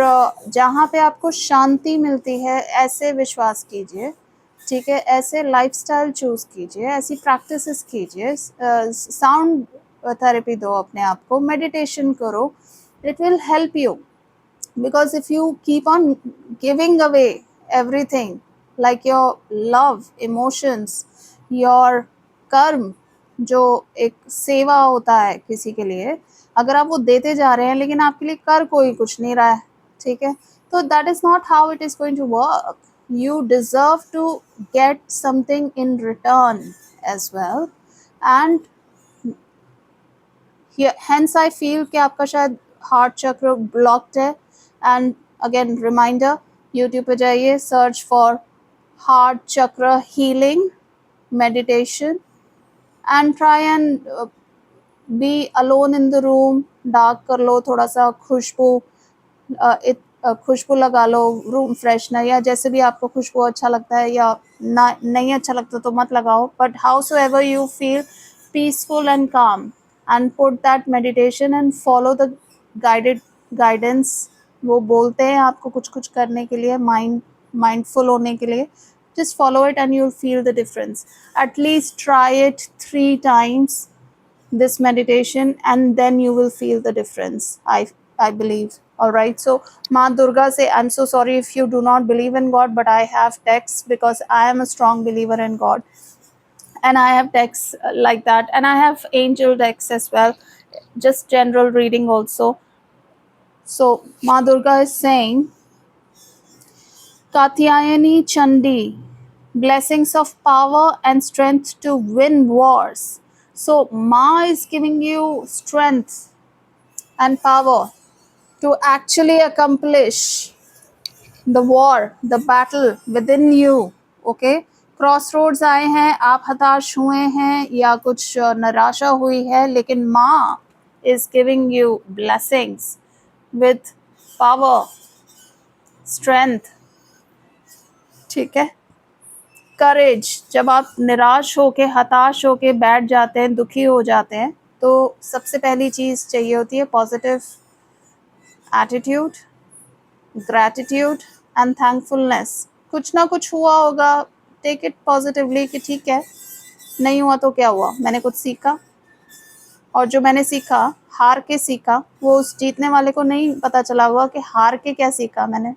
जहाँ पे आपको शांति मिलती है ऐसे विश्वास कीजिए। ठीक है, ऐसे लाइफस्टाइल चूज कीजिए, ऐसी प्रैक्टिसेस कीजिए, साउंड थेरेपी दो अपने आप को, मेडिटेशन करो, it will help you. because if you keep on giving away everything, like your love, emotions, your कर्म, जो एक सेवा होता है किसी के लिए, अगर आप वो देते जा रहे हैं लेकिन आपके लिए कर कोई कुछ नहीं रहा है, ठीक है, तो that is not how it is going to work. You deserve to get something in return as well, and hence I feel कि आपका शायद हार्ट चक्र ब्लॉक्ड है। एंड अगेन रिमाइंडर, यूट्यूब पे जाइए, search for heart chakra healing meditation, and try and be alone in the room, dark कर लो थोड़ा सा, खुशबू खुशबू लगा लो, रूम फ्रेशनर, या जैसे भी आपको खुशबू अच्छा लगता है, या ना नहीं अच्छा लगता तो मत लगाओ, but however you feel peaceful and calm, and put that meditation and follow the guidance. वो बोलते हैं आपको कुछ कुछ करने के लिए, माइंडफुल होने के लिए, just follow it and you'll feel the difference. At least try it 3 times, this meditation, and then you will feel the difference, I believe. All right, so Ma Durga say, I'm so sorry if you do not believe in God, but I have texts, because I am a strong believer in God, and I have texts like that, and I have angel texts as well, just general reading also. So Ma Durga is saying, Katyayani Chandi, blessings of power and strength to win wars. So, Ma is giving you strength and power to actually accomplish the war, the battle within you. Okay? Crossroads आए हैं, आप हताश हुए हैं या कुछ निराशा हुई है, लेकिन माँ is giving you blessings with power, strength. ठीक है? करेज, जब आप निराश होके, हताश होके बैठ जाते हैं, दुखी हो जाते हैं, तो सबसे पहली चीज़ चाहिए होती है positive attitude, gratitude and thankfulness. कुछ ना कुछ हुआ होगा, टेक इट पॉजिटिवली कि ठीक है, नहीं हुआ तो क्या हुआ, मैंने कुछ सीखा, और जो मैंने सीखा, हार के सीखा, वो उस जीतने वाले को नहीं पता चला हुआ कि हार के क्या सीखा मैंने।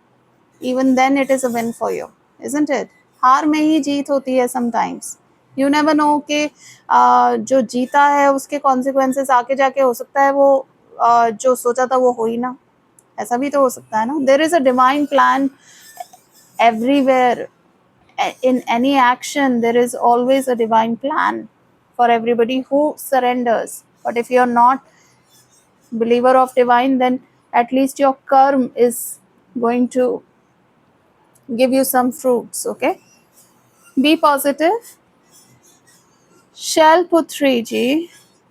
even then it is a win for you, isn't it? हार में ही जीत होती है sometimes. You never know कि जो जीता है उसके consequences आके जाके हो सकता है वो जो सोचा था वो हो ही ना, ऐसा भी तो हो सकता है ना. There is a divine plan everywhere. In any action there is always a divine plan for everybody who surrenders. But if you're not believer of divine, then at least your karma is going to give you some fruits. Okay, be positive. शैल पुत्री जी,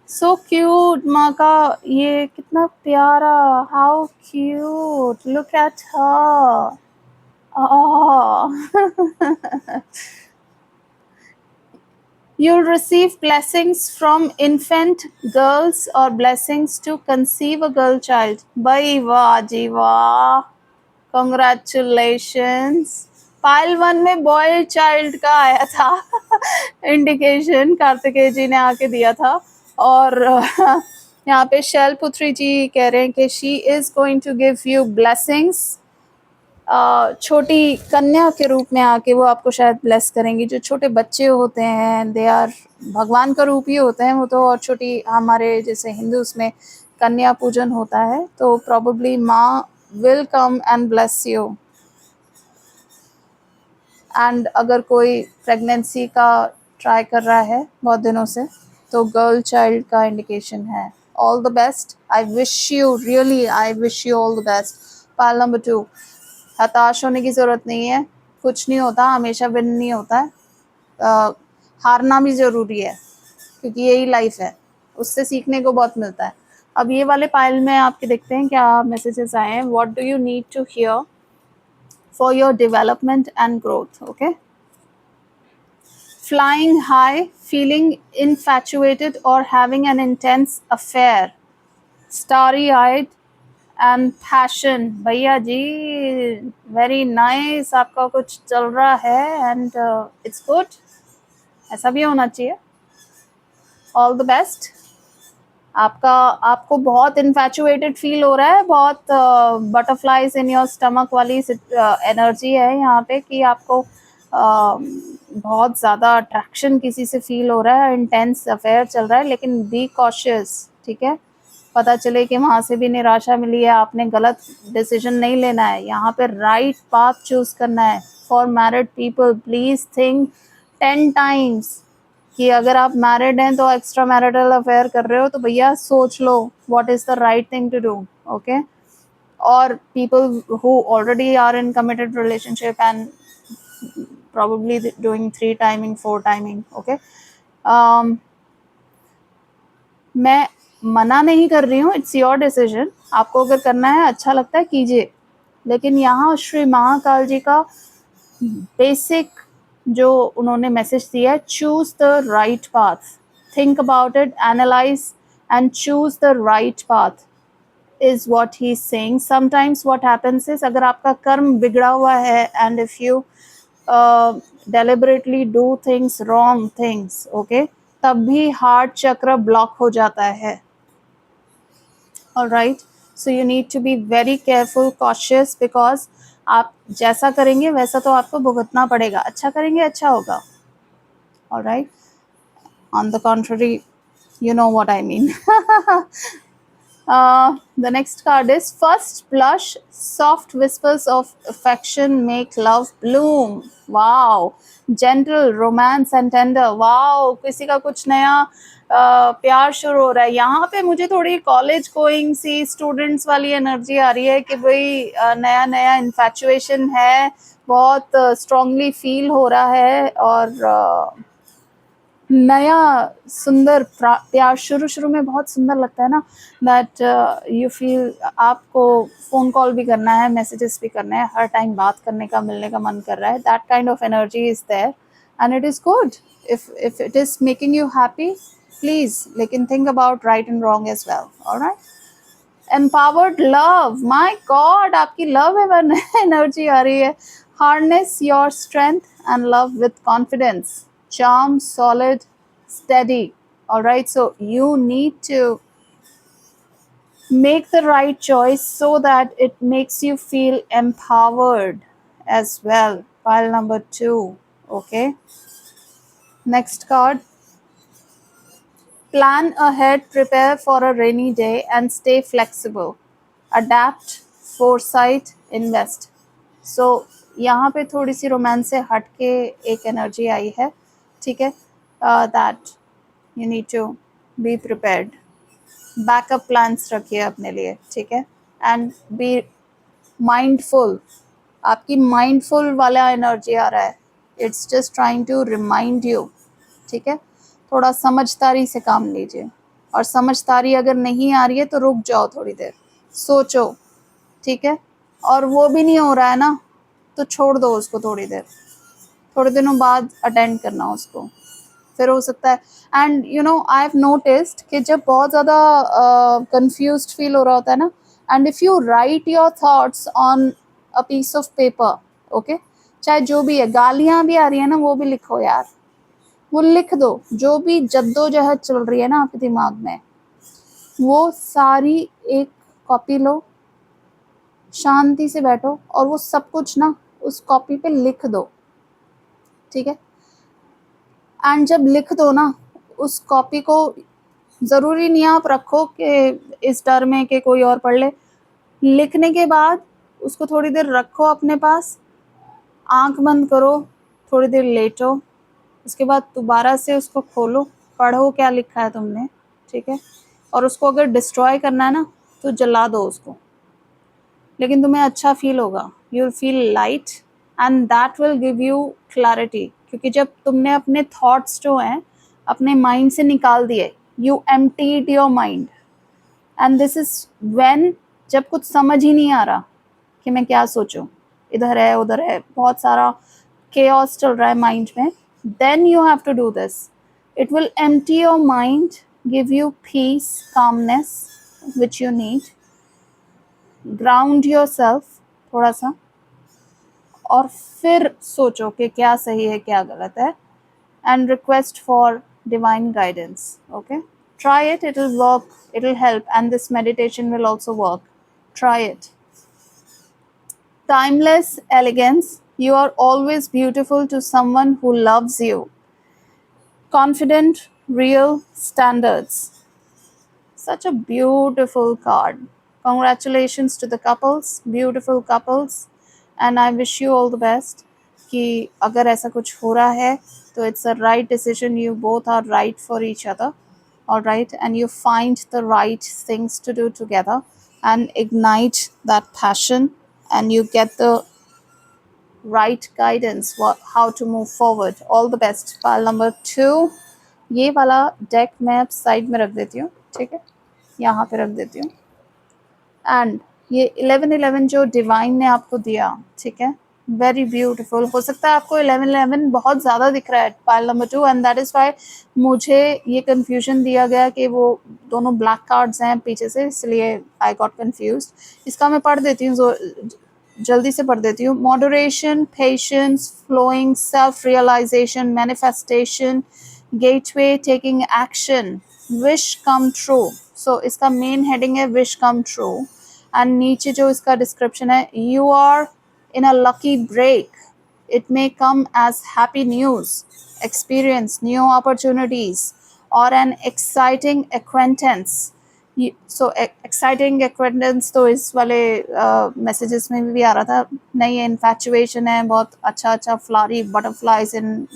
so cute. माँ का ये कितना प्यारा, how cute, look at her. Oh. You'll receive blessings from infant girls or blessings to conceive a girl child. भाई वाह जी वाह, Congratulations. Pile 1 में बॉय चाइल्ड का आया था इंडिकेशन, कार्तिकेय जी ने आके दिया था, और यहाँ पे शैल पुत्री जी कह रहे हैं कि she is going to give you blessings. छोटी कन्या के रूप में आके वो आपको शायद ब्लेस करेंगी। जो छोटे बच्चे होते हैं, दे आर भगवान का रूप ही होते हैं वो तो, और छोटी हमारे जैसे हिंदूज में कन्या पूजन होता है, तो प्रॉबेबली माँ will come and bless you. And अगर कोई प्रेगनेंसी का ट्राई कर रहा है बहुत दिनों से, तो गर्ल चाइल्ड का इंडिकेशन है। All the best, I wish you, really I wish you all the best. Pile number 2, हताश होने की ज़रूरत नहीं है, कुछ नहीं होता, हमेशा विन नहीं होता है, हारना भी ज़रूरी है क्योंकि यही लाइफ है, उससे सीखने को बहुत मिलता है। अब ये वाले पाइल में आपके देखते हैं क्या मैसेजेस आए हैं। What do you need to hear for your development and growth? Okay, flying high, feeling infatuated और having an intense affair, starry eyed and passion. भैया जी वेरी नाइस, आपका कुछ चल रहा है एंड इट्स गुड, ऐसा भी होना चाहिए। All the best. आपको बहुत इन्फैचुएटेड फील हो रहा है, बहुत बटरफ्लाइज इन योर स्टमक वाली एनर्जी है यहाँ पे कि आपको बहुत ज़्यादा अट्रैक्शन किसी से फील हो रहा है, इंटेंस अफेयर चल रहा है, लेकिन बी कॉशियस, ठीक है। पता चले कि वहाँ से भी निराशा मिली है, आपने गलत डिसीजन नहीं लेना है, यहाँ पे राइट पाथ चूज करना है। For married people please think 10 times कि अगर आप मैरिड हैं तो एक्स्ट्रा मैरिटल अफेयर कर रहे हो तो भैया सोच लो what is the right thing to do. Okay, और people who already are in committed relationship and probably doing 3 timing 4 timing. Okay, मैं मना नहीं कर रही हूँ, इट्स योर डिसीजन, आपको अगर करना है अच्छा लगता है कीजिए, लेकिन यहाँ श्री महाकाल जी का बेसिक जो उन्होंने मैसेज दिया है, choose the right path, think about it, analyse and choose the right path is what he's saying. Sometimes what happens is, अगर आपका कर्म बिगड़ा हुआ है and if you deliberately do things, wrong things, okay, तब भी हार्ट चक्र block हो जाता है. Alright, so you need to be very careful, cautious, because आप जैसा करेंगे वैसा तो आपको भुगतना पड़ेगा. अच्छा करेंगे अच्छा होगा. Alright, on the contrary, you know what I mean. The next card is first blush, soft whispers of affection make love bloom. Wow, gentle, romance and tender. Wow, किसी का कुछ नया प्यार शुरू हो रहा है. यहाँ पे मुझे थोड़ी कॉलेज गोइंग सी स्टूडेंट्स वाली एनर्जी आ रही है कि भाई नया नया इन्फैचुएशन है, बहुत स्ट्रांगली फील हो रहा है और नया सुंदर प्यार. शुरू में बहुत सुंदर लगता है ना, दैट यू फील आपको फ़ोन कॉल भी करना है, मैसेजेस भी करने हैं, हर टाइम बात करने का, मिलने का मन कर रहा है. That kind of energy is there and it is good. If it is making you happy, please, लेकिन think about right and wrong as well. Alright. Empowered love, my god, आपकी लव एनर्जी आ रही है. Harness your strength and love with confidence. Charm, solid, steady. All right, so you need to make the right choice so that it makes you feel empowered as well. Pile number 2. Okay, next card. Plan ahead, prepare for a rainy day and stay flexible. Adapt, foresight, invest. So यहाँ पे थोड़ी सी romance से हट के एक energy आई है. ठीक है, that you need to be prepared. Backup plans रखिए अपने लिए. ठीक है, एंड बी माइंडफुल. आपकी माइंडफुल वाला एनर्जी आ रहा है. It's just trying to remind you. ठीक है, थोड़ा समझदारी से काम लीजिए, और समझदारी अगर नहीं आ रही है तो रुक जाओ थोड़ी देर, सोचो. ठीक है, और वो भी नहीं हो रहा है ना तो छोड़ दो उसको थोड़ी देर, थोड़े दिनों बाद अटेंड करना उसको, फिर हो सकता है. And you know, I have noticed कि जब बहुत ज़्यादा कंफ्यूज्ड फील हो रहा होता है ना, and if you write your thoughts on a piece of paper, okay, चाहे जो भी है, गालियाँ भी आ रही है ना, वो भी लिखो यार, वो लिख दो. जो भी जद्दोजहद चल रही है ना आपके दिमाग में, वो सारी एक कॉपी लो, शांति से बैठो और वो सब कुछ ना उस कॉपी पे लिख दो. ठीक है, एंड जब लिख दो ना उस कॉपी को, ज़रूरी नहीं आप रखो कि इस डर में कि कोई और पढ़ ले. लिखने के बाद उसको थोड़ी देर रखो अपने पास, आंख बंद करो, थोड़ी देर लेटो, उसके बाद दोबारा से उसको खोलो, पढ़ो क्या लिखा है तुमने. ठीक है, और उसको अगर डिस्ट्रॉय करना है ना तो जला दो उसको, लेकिन तुम्हें अच्छा फील होगा. You will feel light and that will give you clarity. क्योंकि जब तुमने अपने थॉट्स जो हैं अपने माइंड से निकाल दिए, you emptied your mind, and this is when, जब कुछ समझ ही नहीं आ रहा कि मैं क्या सोचूं, इधर है उधर है, बहुत सारा chaos चल रहा है माइंड में, then you have to do this. It will empty your mind, give you peace, calmness which you need. Ground yourself थोड़ा सा, और फिर सोचो कि क्या सही है क्या गलत है, and request for divine guidance. Okay, try it, it will work, it will help, and this meditation will also work. Try it. Timeless elegance. You are always beautiful to someone who loves you. Confident, real standards. Such a beautiful card. Congratulations to the couples, beautiful couples, and I wish you all the best. कि अगर ऐसा कुछ हो रहा है तो it's a right decision. You both are right for each other, all right, and you find the right things to do together and ignite that passion, and you get the right guidance how to move forward. All the best. Pile number 2. ये वाला deck मैं अब side में रख देती हूँ. ठीक है, यहाँ पे रख देती हूँ. एंड ये 1111 जो डिवाइन ने आपको दिया, ठीक है, वेरी ब्यूटीफुल। हो सकता है आपको 1111 बहुत ज़्यादा दिख रहा है pile number 2, and that is why मुझे ये कन्फ्यूजन दिया गया कि वो दोनों ब्लैक कार्ड्स हैं पीछे से, इसलिए आई गॉट कन्फ्यूज्ड। इसका मैं पढ़ देती हूँ, जल्दी से पढ़ देती हूँ। Moderation, patience, flowing, self realization, manifestation, gateway, taking action, wish come true. So इसका मेन हेडिंग है विश कम ट्रू, एंड नीचे जो इसका डिस्क्रिप्शन है, you are in a lucky break, it may come as happy news, experience new opportunities or an exciting acquaintance। So exciting acquaintance तो इस वाले messages में भी आ रहा था। नई इन्फैचुएशन है, बहुत अच्छा अच्छा फ्लारी बटरफ्लाइज इन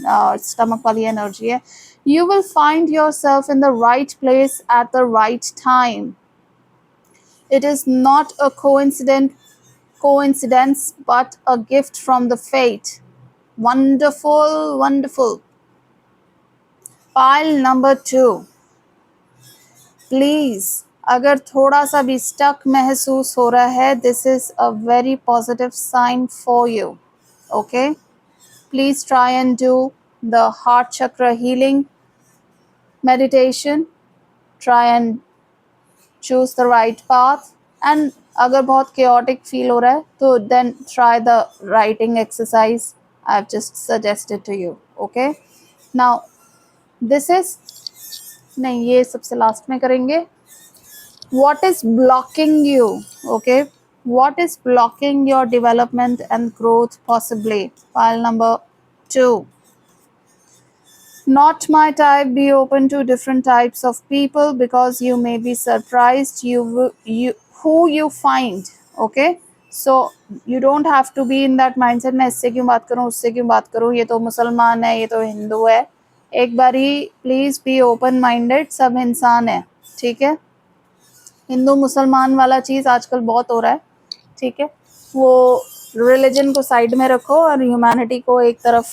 स्टमक वाली एनर्जी है। You will find your self in the right place at the right time. It is not a coincidence but a gift from the fate। Wonderful, wonderful। Pile number 2, please अगर थोड़ा सा भी stuck महसूस हो रहा है, this is a very positive sign for you. Okay, please try and do the heart chakra healing meditation, try and choose the right path, and अगर बहुत chaotic फील हो रहा है तो then try the writing exercise I have just suggested to you. Okay, now this is, नहीं ये सबसे last में करेंगे। What is blocking you? Okay, what is blocking your development and growth possibly? File number 2, not my type, be open to different types of people because you may be surprised you who you find। Okay, so you don't have to be in that mindset, मैं इससे क्यों बात करूँ, उससे क्यों बात करूँ, ये तो मुसलमान है, ये तो हिंदू है। एक बारी प्लीज़ बी ओपन माइंडेड, सब इंसान है, ठीक है। हिंदू मुसलमान वाला चीज़ आजकल बहुत हो रहा है, ठीक है। वो रिलीजन को साइड में रखो और ह्यूमैनिटी को एक तरफ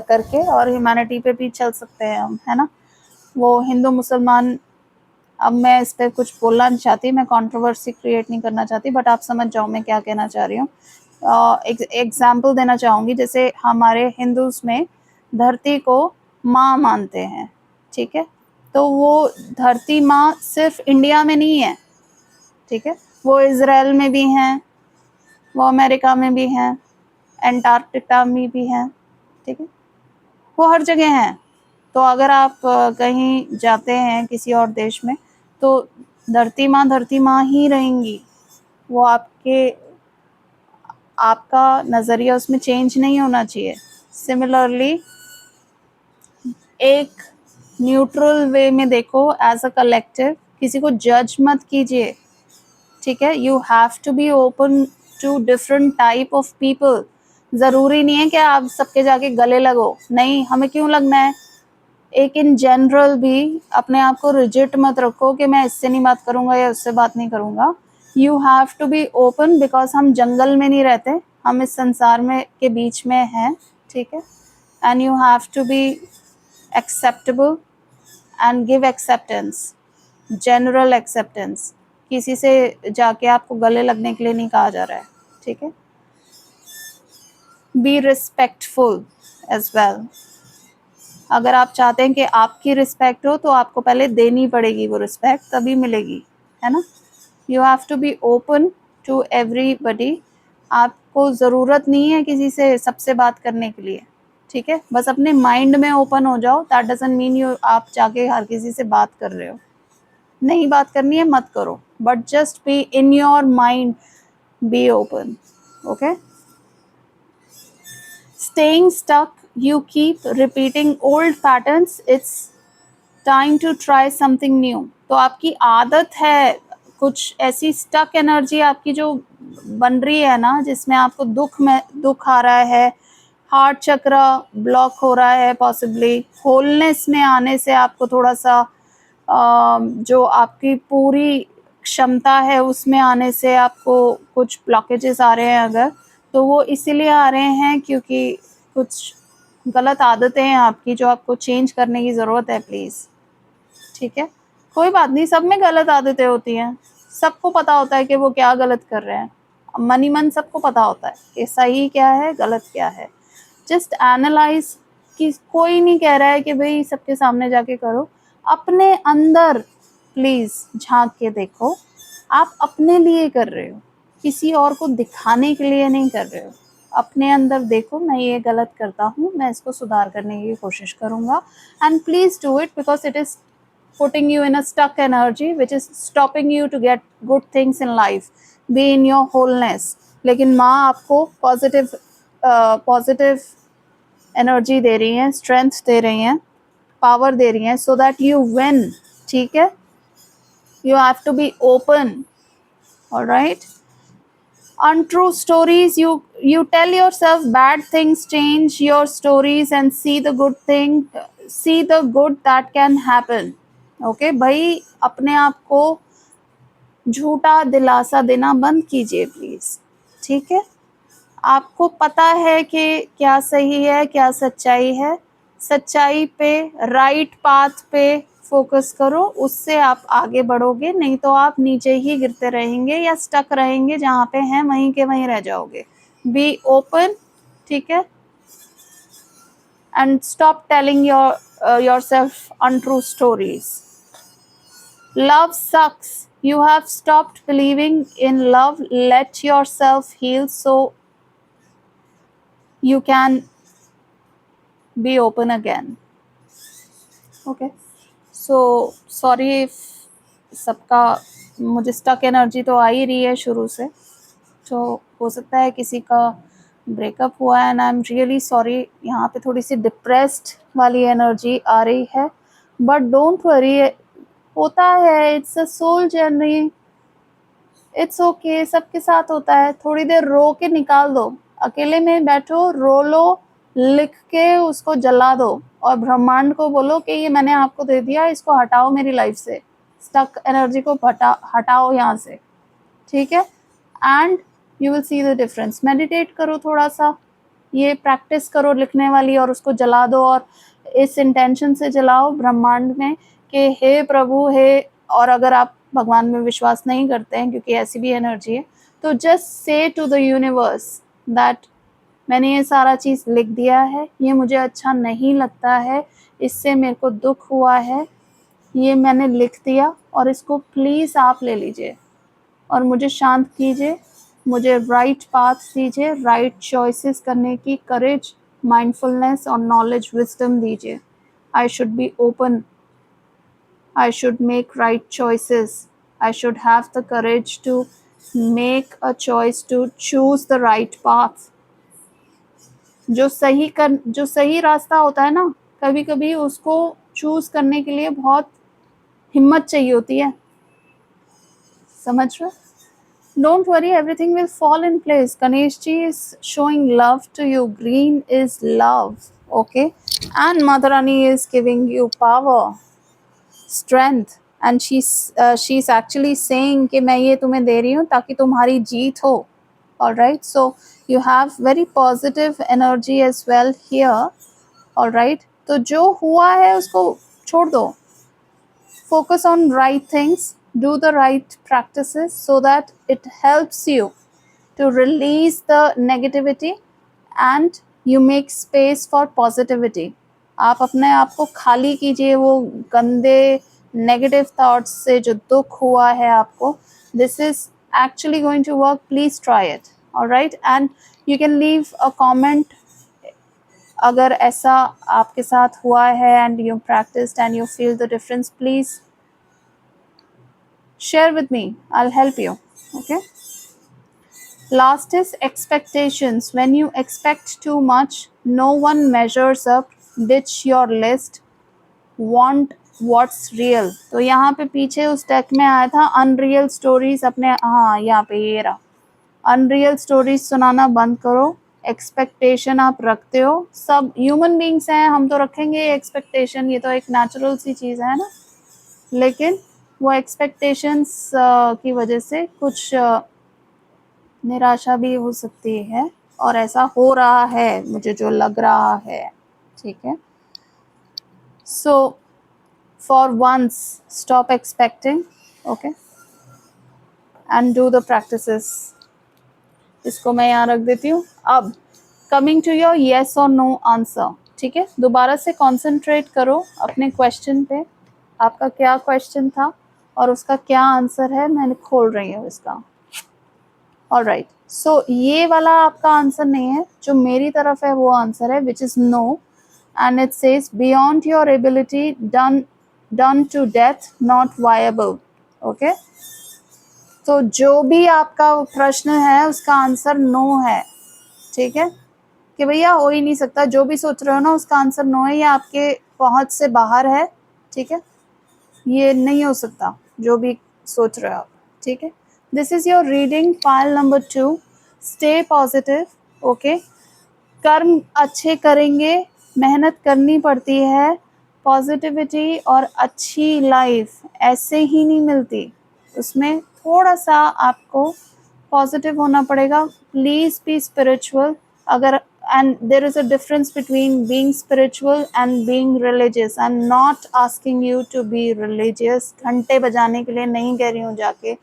करके, और ह्यूमैनिटी पे भी चल सकते हैं हम, है ना। वो हिंदू मुसलमान, अब मैं इस पर कुछ बोलना नहीं चाहती, मैं कंट्रोवर्सी क्रिएट नहीं करना चाहती, बट आप समझ जाओ मैं क्या कहना चाह रही हूँ। एग्जाम्पल देना चाहूँगी, जैसे हमारे हिंदूज़ में धरती को माँ मानते हैं, ठीक है। तो वो धरती माँ सिर्फ इंडिया में नहीं है, ठीक है, वो इज़राइल में भी हैं, वो अमेरिका में भी हैं, एंटार्क्टिका में भी हैं, ठीक है, वो हर जगह हैं। तो अगर आप कहीं जाते हैं किसी और देश में, तो धरती माँ ही रहेंगी। वो आपका नज़रिया उसमें चेंज नहीं होना चाहिए। सिमिलरली एक न्यूट्रल वे में देखो, एज अ कलेक्टिव, किसी को जज मत कीजिए, ठीक है। You have to be open to different type of people. ज़रूरी नहीं है कि आप सबके जाके गले लगो, नहीं, हमें क्यों लगना है। एक इन जनरल भी अपने आप को रिजिट मत रखो कि मैं इससे नहीं बात करूँगा या उससे बात नहीं करूँगा। You have to be open, because हम जंगल में नहीं रहते, हम इस संसार में के बीच में हैं, ठीक है। And you have to be acceptable and give acceptance, general acceptance. किसी से जाके आपको गले लगने के लिए नहीं कहा जा रहा है, ठीक है। Be respectful as well. अगर आप चाहते हैं कि आपकी रिस्पेक्ट हो, तो आपको पहले देनी पड़ेगी वो रिस्पेक्ट, तभी मिलेगी, है ना। You have to be open to everybody. आपको ज़रूरत नहीं है किसी से सबसे बात करने के लिए, ठीक है। बस अपने माइंड में ओपन हो जाओ, दैट डजंट मीन यू आप जाके हर किसी से बात कर रहे हो। नहीं बात करनी है मत करो, but just be in your mind, be open. Okay, staying stuck, you keep repeating old patterns, it's time to try something new। तो आपकी आदत है कुछ ऐसी स्टक एनर्जी आपकी जो बन रही है ना, जिसमें आपको दुख आ रहा है, हार्ट चक्र ब्लॉक हो रहा है, पॉसिबली होलनेस में आने से आपको थोड़ा सा जो आपकी पूरी क्षमता है उसमें आने से आपको कुछ ब्लॉकेजेस आ रहे हैं अगर, तो वो इसीलिए आ रहे हैं क्योंकि कुछ गलत आदतें हैं आपकी जो आपको चेंज करने की ज़रूरत है, प्लीज़, ठीक है। कोई बात नहीं, सब में गलत आदतें होती हैं, सबको पता होता है कि वो क्या गलत कर रहे हैं, मन ही मन सबको पता होता है कि सही क्या है गलत क्या है। जस्ट एनालाइज कि कोई नहीं कह रहा है कि भाई सबके सामने जाके करो, अपने अंदर प्लीज झांक के देखो, आप अपने लिए कर रहे हो, किसी और को दिखाने के लिए नहीं कर रहे हो। अपने अंदर देखो, मैं ये गलत करता हूँ, मैं इसको सुधार करने की कोशिश करूँगा, and please do it because it is putting you in a stuck energy which is stopping you to get good things in life, be in your wholeness। लेकिन माँ आपको पॉजिटिव एनर्जी दे रही हैं, स्ट्रेंथ दे रही हैं, पावर दे रही हैं, so that you win. ठीक है, you have to be open, alright. Untrue stories, you tell yourself bad things, change your stories and see the good thing, see the good that can happen। Okay भाई, अपने आप को झूठा दिलासा देना बंद कीजिए प्लीज। ठीक है, आपको पता है कि क्या सही है क्या सच्चाई है, सच्चाई पे, राइट पाथ पे फोकस करो, उससे आप आगे बढ़ोगे, नहीं तो आप नीचे ही गिरते रहेंगे या स्टक रहेंगे, जहाँ पे हैं वहीं के वहीं रह जाओगे। बी ओपन, ठीक है, and stop telling yourself untrue stories। Love sucks, you have stopped believing in love, let yourself heal so you can be open again। okay, so sorry if सबका, मुझे स्टक एनर्जी तो आ ही रही है शुरू से, तो हो सकता है किसी का ब्रेकअप हुआ है, and I am really sorry, यहाँ पे थोड़ी सी डिप्रेस्ड वाली एनर्जी आ रही है, बट डोंट वरी, होता है, it's a soul journey, it's okay, सबके साथ होता है। थोड़ी देर रो के निकाल दो, अकेले में बैठो, रो लो, लिख के उसको जला दो, और ब्रह्मांड को बोलो कि ये मैंने आपको दे दिया, इसको हटाओ मेरी लाइफ से, स्टक एनर्जी को हटाओ यहाँ से। ठीक है, and you will see the difference. Meditate करो थोड़ा सा, ये प्रैक्टिस करो लिखने वाली, और उसको जला दो, और इस इंटेंशन से जलाओ ब्रह्मांड में कि हे प्रभु, हे, और अगर आप भगवान में विश्वास नहीं करते हैं क्योंकि ऐसी भी एनर्जी है, तो just say to the universe that मैंने ये सारा चीज़ लिख दिया है, ये मुझे अच्छा नहीं लगता है, इससे मेरे को दुख हुआ है, ये मैंने लिख दिया, और इसको प्लीज़ आप ले लीजिए और मुझे शांत कीजिए, मुझे राइट पाथ दीजिए, राइट चॉइसेस करने की करेज, माइंडफुलनेस और नॉलेज, विजडम दीजिए। I should be open, I should make right choices, I should have the courage to make a choice to choose the right path। जो सही रास्ता होता है ना, कभी कभी उसको चूज करने के लिए बहुत हिम्मत चाहिए होती है, समझ रहे? Don't worry, everything will fall in place। Ganesh ji is showing love to you, green is love, okay, and Mother Rani is giving you power, strength, and she's actually saying कि मैं ये तुम्हें दे रही हूँ ताकि तुम्हारी जीत हो। Alright, so you have very positive energy as well here। Alright, तो जो हुआ है उसको छोड़ दो, focus on right things, do the right practices so that it helps you to release the negativity and you make space for positivity। आप अपने आप को खाली कीजिए वो गंदे नेगेटिव थॉट्स से, जो दुख हुआ है आपको। This is actually going to work, please try it, alright, and you can leave a comment अगर ऐसा आपके साथ हुआ है and you practised and you feel the difference, please share with me, I'll help you। okay, last is expectations। when you expect too much, no one measures up, ditch your list, want what's real। तो यहाँ पे पीछे उस deck में आया था unreal stories, अपने, हाँ यहाँ पे ये रहा, अनरियल स्टोरीज सुनाना बंद करो। एक्सपेक्टेशन आप रखते हो, सब ह्यूमन बींग्स हैं, हम तो रखेंगे एक्सपेक्टेशन, ये तो एक नेचुरल सी चीज़ है ना, लेकिन वो एक्सपेक्टेशंस की वजह से कुछ निराशा भी हो सकती है, और ऐसा हो रहा है मुझे जो लग रहा है। ठीक है, सो for once stop expecting, okay, and do the practices. इसको मैं यहाँ रख देती हूँ. अब कमिंग टू योर येस और नो आंसर. ठीक है, दोबारा से कॉन्सेंट्रेट करो अपने क्वेश्चन पे. आपका क्या क्वेश्चन था और उसका क्या आंसर है, मैं खोल रही हूँ इसका. ऑलराइट, सो ये वाला आपका आंसर नहीं है, जो मेरी तरफ है वो आंसर है, which is no. And it says beyond your ability, done to death, not viable. Okay, तो जो भी आपका प्रश्न है उसका आंसर नो है. ठीक है, कि भैया हो ही नहीं सकता, जो भी सोच रहे हो ना उसका आंसर नो है, ये आपके पहुंच से बाहर है. ठीक है, ये नहीं हो सकता जो भी सोच रहे हो आप. ठीक है, this is your reading pile number 2. Stay positive. Okay, कर्म अच्छे करेंगे, मेहनत करनी पड़ती है. पॉजिटिविटी और अच्छी लाइफ ऐसे ही नहीं मिलती, उसमें थोड़ा सा आपको पॉजिटिव होना पड़ेगा. Please be spiritual. अगर and there is a difference between being spiritual and being religious. I'm not asking you to be religious. घंटे बजाने के लिए नहीं कह रही हूँ जाके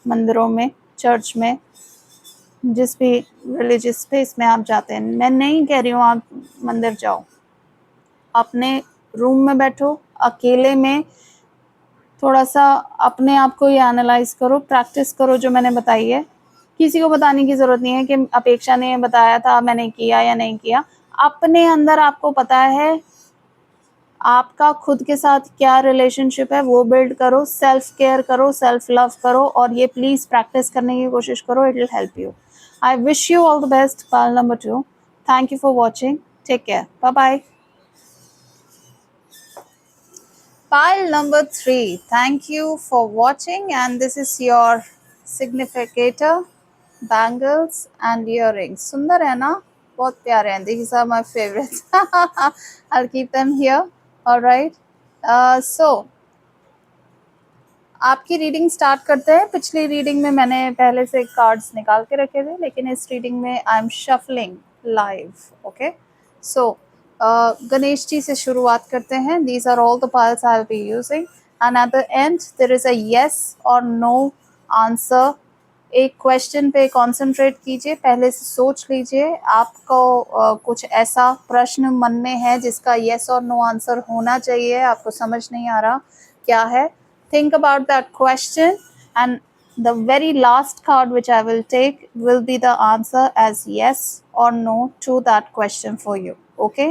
मंदिरों में, चर्च में, जिस भी रिलीजियस स्पेस में आप जाते हैं, मैं नहीं कह रही हूँ आप मंदिर जाओ. अपने रूम में बैठो अकेले में, थोड़ा सा अपने आप को ही एनालाइज करो, प्रैक्टिस करो जो मैंने बताई है. किसी को बताने की ज़रूरत नहीं है कि अपेक्षा ने बताया था मैंने किया या नहीं किया. अपने अंदर आपको पता है आपका खुद के साथ क्या रिलेशनशिप है, वो बिल्ड करो. सेल्फ केयर करो, सेल्फ लव करो, और ये प्लीज़ प्रैक्टिस करने की कोशिश करो. It will help you. I wish you all the best. Pile number 2. Thank you for watching. Take care. Bye bye. Pile number 3. Thank you for watching, and this is your significator, bangles and earrings. सुंदर है ना, बहुत प्यारे हैं. These are my favorites. I'll keep them here. All right. So आपकी reading start करते हैं. पिछली रीडिंग में मैंने पहले से कार्ड्स निकाल के रखे थे, लेकिन इस रीडिंग में I am shuffling live. Okay, so Ganesh ji से शुरुआत करते हैं. These are all the piles I will be using, and at the end there is a yes और नो आंसर. एक क्वेश्चन पे कंसंट्रेट कीजिए, पहले से सोच लीजिए आपको कुछ ऐसा प्रश्न मन में है जिसका यस और नो आंसर होना चाहिए, आपको समझ नहीं आ रहा क्या है. Think about that question, and the very last card which I will take will be the answer as yes or no to that question for you. Okay?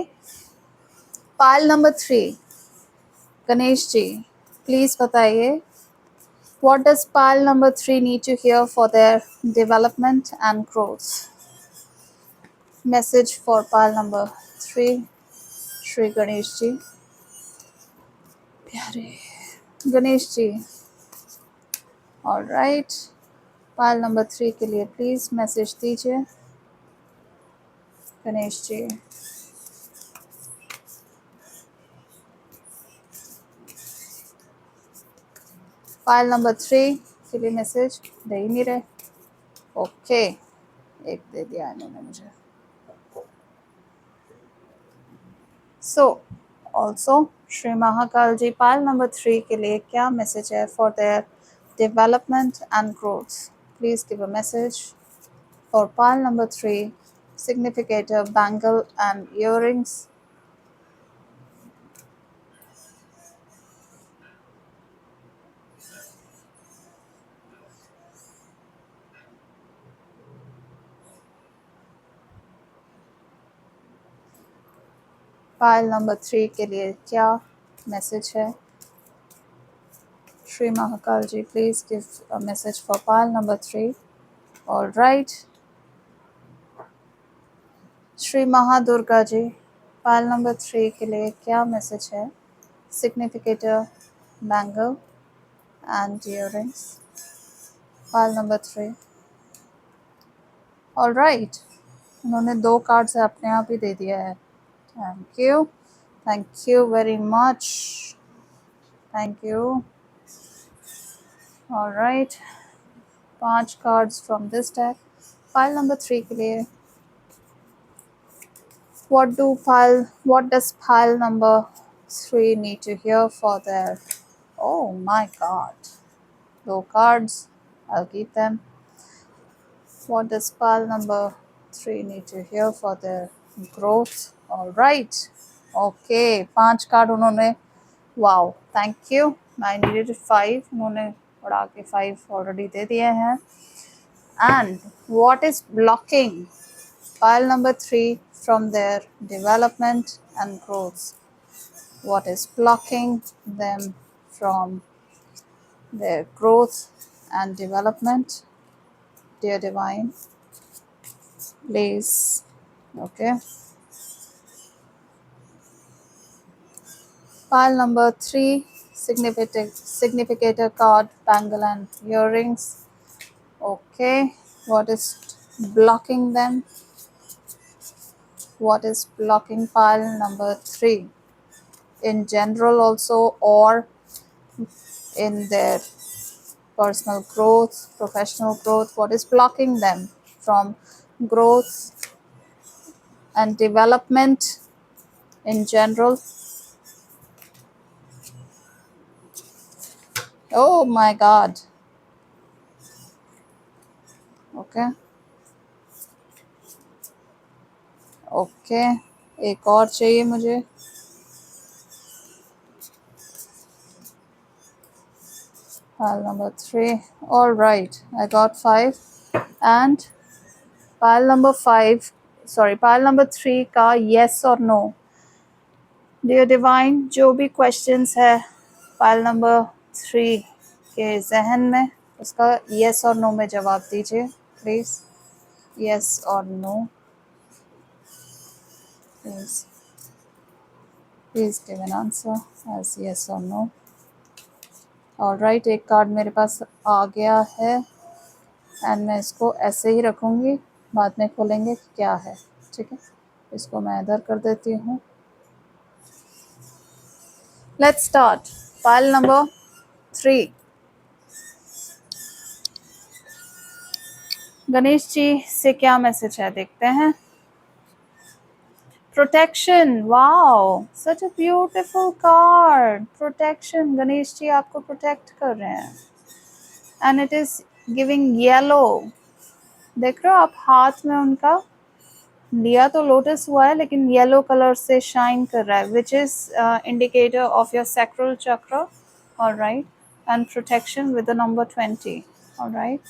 Pile number 3. Ganesh ji, please बताइए, what does pile number 3 need to hear for their development and growth? Message for pile number 3. Shri Ganesh ji. प्यारे Ganesh ji. All right, pile number 3 के लिए please message दीजिए Ganesh ji. Pile number 3 के लिए message दे ही नहीं रहे. Okay, एक दे दिया इन्होंने मुझे. सो ऑल्सो श्री महाकाल जी, पाइल नंबर 3 के लिए क्या मैसेज है for their development and growth? Please give a message for pile number 3, significator, bangle and earrings. Pile number 3 के लिए क्या मैसेज है? Shri Mahakal ji, please give a message for pile number 3. All right. Shri Mahadurga ji, pile number 3 के लिए क्या message है? Significator, bangle and earrings. Pile number 3. All right. उन्होंने 2 card से अपने आप ही दे दिया है. Thank you. Thank you very much. Thank you. All right. 5 cards from this deck. Pile number 3 के लिए what does pile number 3 need to hear for their, oh my god, 2 cards. I'll keep them. What does pile number 3 need to hear for their growth? All right. Okay. 5 card उन्होंने. Wow. Thank you. I needed 5. उन्होंने बढ़ा के 5 already दे दिए हैं. And what is blocking pile number 3 from their development and growth? What is blocking them from their growth and development? Dear Divine, please. Okay. Pile number 3, significator card, bangle and earrings. Okay. What is blocking them? What is blocking pile number 3? In general also, or in their personal growth, professional growth, what is blocking them from growth and development in general? Oh my God. Okay. Okay. एक और चाहिए मुझे. Pile number 3. All right. I got 5. And pile number 5, sorry, pile number 3 का yes or no. Dear Divine, जो भी questions है pile number 3 के जहन में, उसका yes or no में जवाब दीजिए. Please. Yes or no. Please give an answer as yes or no. Alright. एक कार्ड मेरे पास आ गया है एंड मैं इसको ऐसे ही रखूँगी. बाद में खोलेंगे कि क्या है. ठीक है. इसको मैं इधर कर देती हूँ. Let's start. Pile number 3. Ganesh ji से क्या मैसेज है देखते हैं. Protection. Wow, such a beautiful card. Protection. Ganesh ji आपको प्रोटेक्ट कर रहे हैं and it is giving yellow. देख रहे हो आप, हाथ में उनका लिया तो लोटस हुआ है लेकिन येलो कलर से शाइन कर रहा है, which is indicator of your sacral chakra. Alright. And protection with the number 20. Alright.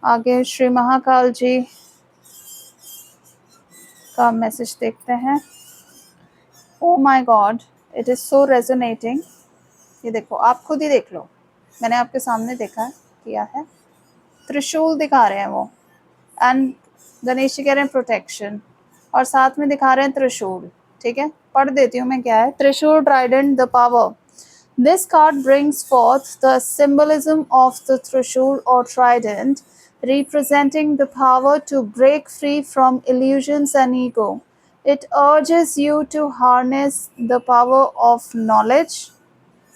आगे श्री महाकाल जी का मैसेज देखते हैं. Oh my god, it is so resonating. ये देखो, आप खुद ही देख लो. मैंने आपके सामने देखा है, किया है. त्रिशूल दिखा रहे हैं वो एंड गणेश जी कह रहे हैं प्रोटेक्शन और साथ में दिखा रहे हैं त्रिशूल. ठीक है, पढ़ देती हूँ मैं क्या है. त्रिशूल, Trident, the power. This card brings forth the symbolism of the Trishul or trident, representing the power to break free from illusions and ego. It urges you to harness the power of knowledge,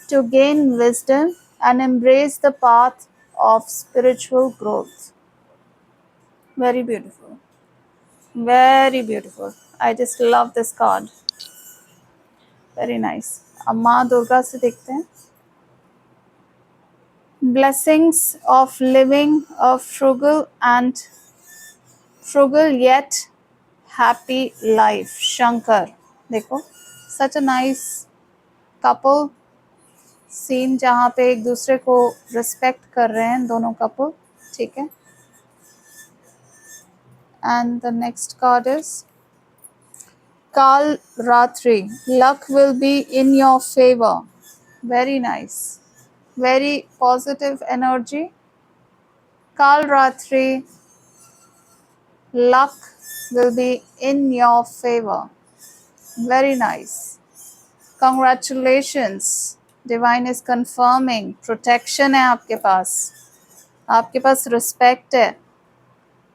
to gain wisdom, and embrace the path of spiritual growth. Very beautiful. Very beautiful. I just love this card. Very nice. अब माँ दुर्गा से देखते हैं. Blessings of living a frugal yet happy life. Shankar. देखो, such a nice couple scene जहाँ पे एक दूसरे को respect कर रहे हैं दोनों couple. ठीक है. And the next card is Kal Ratri. Luck will be in your favor. Very nice. Very positive energy. Kal Ratri, luck will be in your favor. Very nice. Congratulations. Divine is confirming. Protection है आपके पास. आपके पास respect है.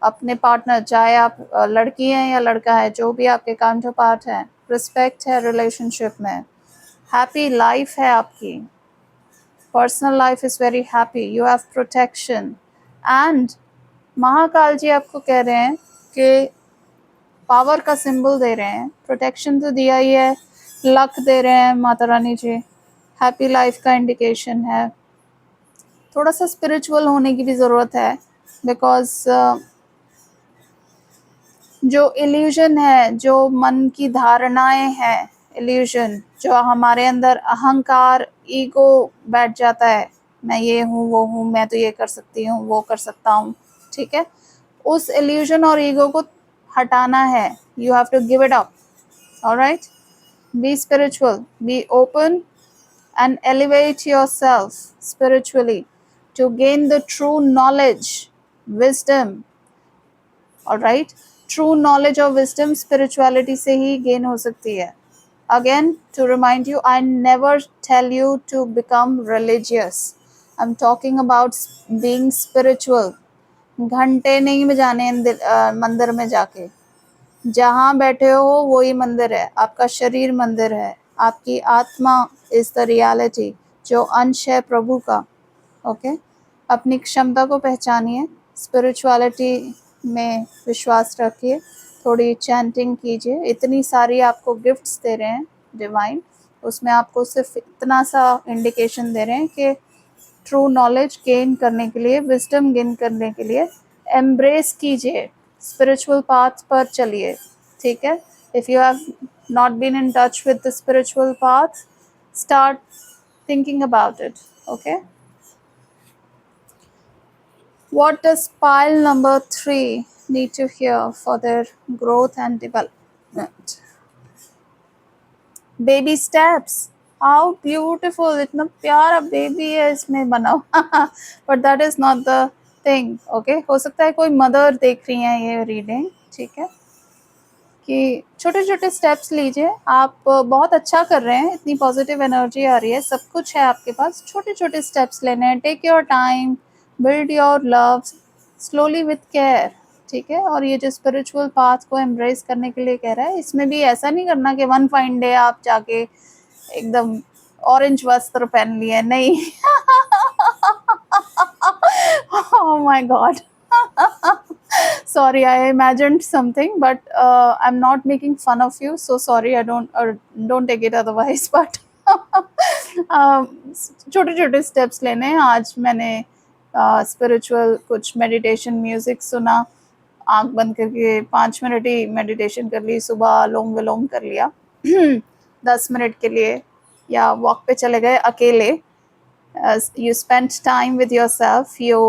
अपने partner, चाहे आप लड़की हैं या लड़का है, जो भी आपके काउंटर पार्ट है, रिस्पेक्ट है रिलेशनशिप में. हैप्पी लाइफ है आपकी. Personal life is very happy. You have protection and Mahakal ji आपको कह रहे हैं कि पावर का सिंबल दे रहे हैं. प्रोटेक्शन तो दिया ही है, लक दे रहे हैं माता रानी जी, हैप्पी लाइफ का इंडिकेशन है. थोड़ा सा स्पिरिचुअल होने की भी ज़रूरत है, बिकॉज जो इल्यूजन है, जो मन की धारणाएं हैं, इल्यूजन जो हमारे अंदर अहंकार, ईगो बैठ जाता है, मैं ये हूँ, वो हूँ, मैं तो ये कर सकती हूँ, वो कर सकता हूँ, ठीक है, उस इल्यूजन और ईगो को हटाना है. You have to give it up. Alright, be spiritual, be open and elevate yourself spiritually to gain the true knowledge, wisdom. All right, true knowledge or wisdom spirituality से ही gain हो सकती है. Again, to remind you, I never tell you to become religious. I'm talking about being spiritual. घंटे नहीं बजाने मंदिर में जाके. जहाँ बैठे हो वही मंदिर है, आपका शरीर मंदिर है, आपकी आत्मा इज द रियलिटी, जो अंश है प्रभु का. ओके, अपनी क्षमता को पहचानिए, स्पिरिचुअलिटी में विश्वास रखिए, थोड़ी चैंटिंग कीजिए. इतनी सारी आपको गिफ्ट्स दे रहे हैं डिवाइन, उसमें आपको सिर्फ इतना सा इंडिकेशन दे रहे हैं कि ट्रू नॉलेज गेन करने के लिए, विजडम गेन करने के लिए एम्ब्रेस कीजिए, स्पिरिचुअल पाथ पर चलिए. ठीक है, if you have not been in touch with the spiritual path, start thinking about it. Okay, what does pile number 3 need to hear for their growth and development? Baby steps. How beautiful, इतना प्यारा baby है इसमें बना हुआ. But that is not the thing. Okay, हो सकता है कोई मदर देख रही है ये रीडिंग, ठीक है, कि छोटे छोटे स्टेप्स लीजिए. आप बहुत अच्छा कर रहे हैं, इतनी पॉजिटिव एनर्जी आ रही है, सब कुछ है आपके पास. छोटे छोटे स्टेप्स लेने हैं. Take your time, build your love slowly with care. ठीक है, और ये जो स्पिरिचुअल पाथ को एम्ब्रेस करने के लिए कह रहा है, इसमें भी ऐसा नहीं करना कि वन फाइन डे आप जाके एकदम ऑरेंज वस्त्र पहन लिए, नहीं. Oh my God. Sorry, I imagined something, but I'm not making fun of you. So sorry, I don't take it otherwise. But छोटे छोटे स्टेप्स लेने हैं. आज मैंने स्पिरिचुअल कुछ मेडिटेशन म्यूजिक सुना, आंख बंद करके 5 मिनट ही मेडिटेशन कर ली, सुबह लोम विलोम कर लिया 10 मिनट के लिए, या वॉक पे चले गए अकेले. You spent time with yourself, you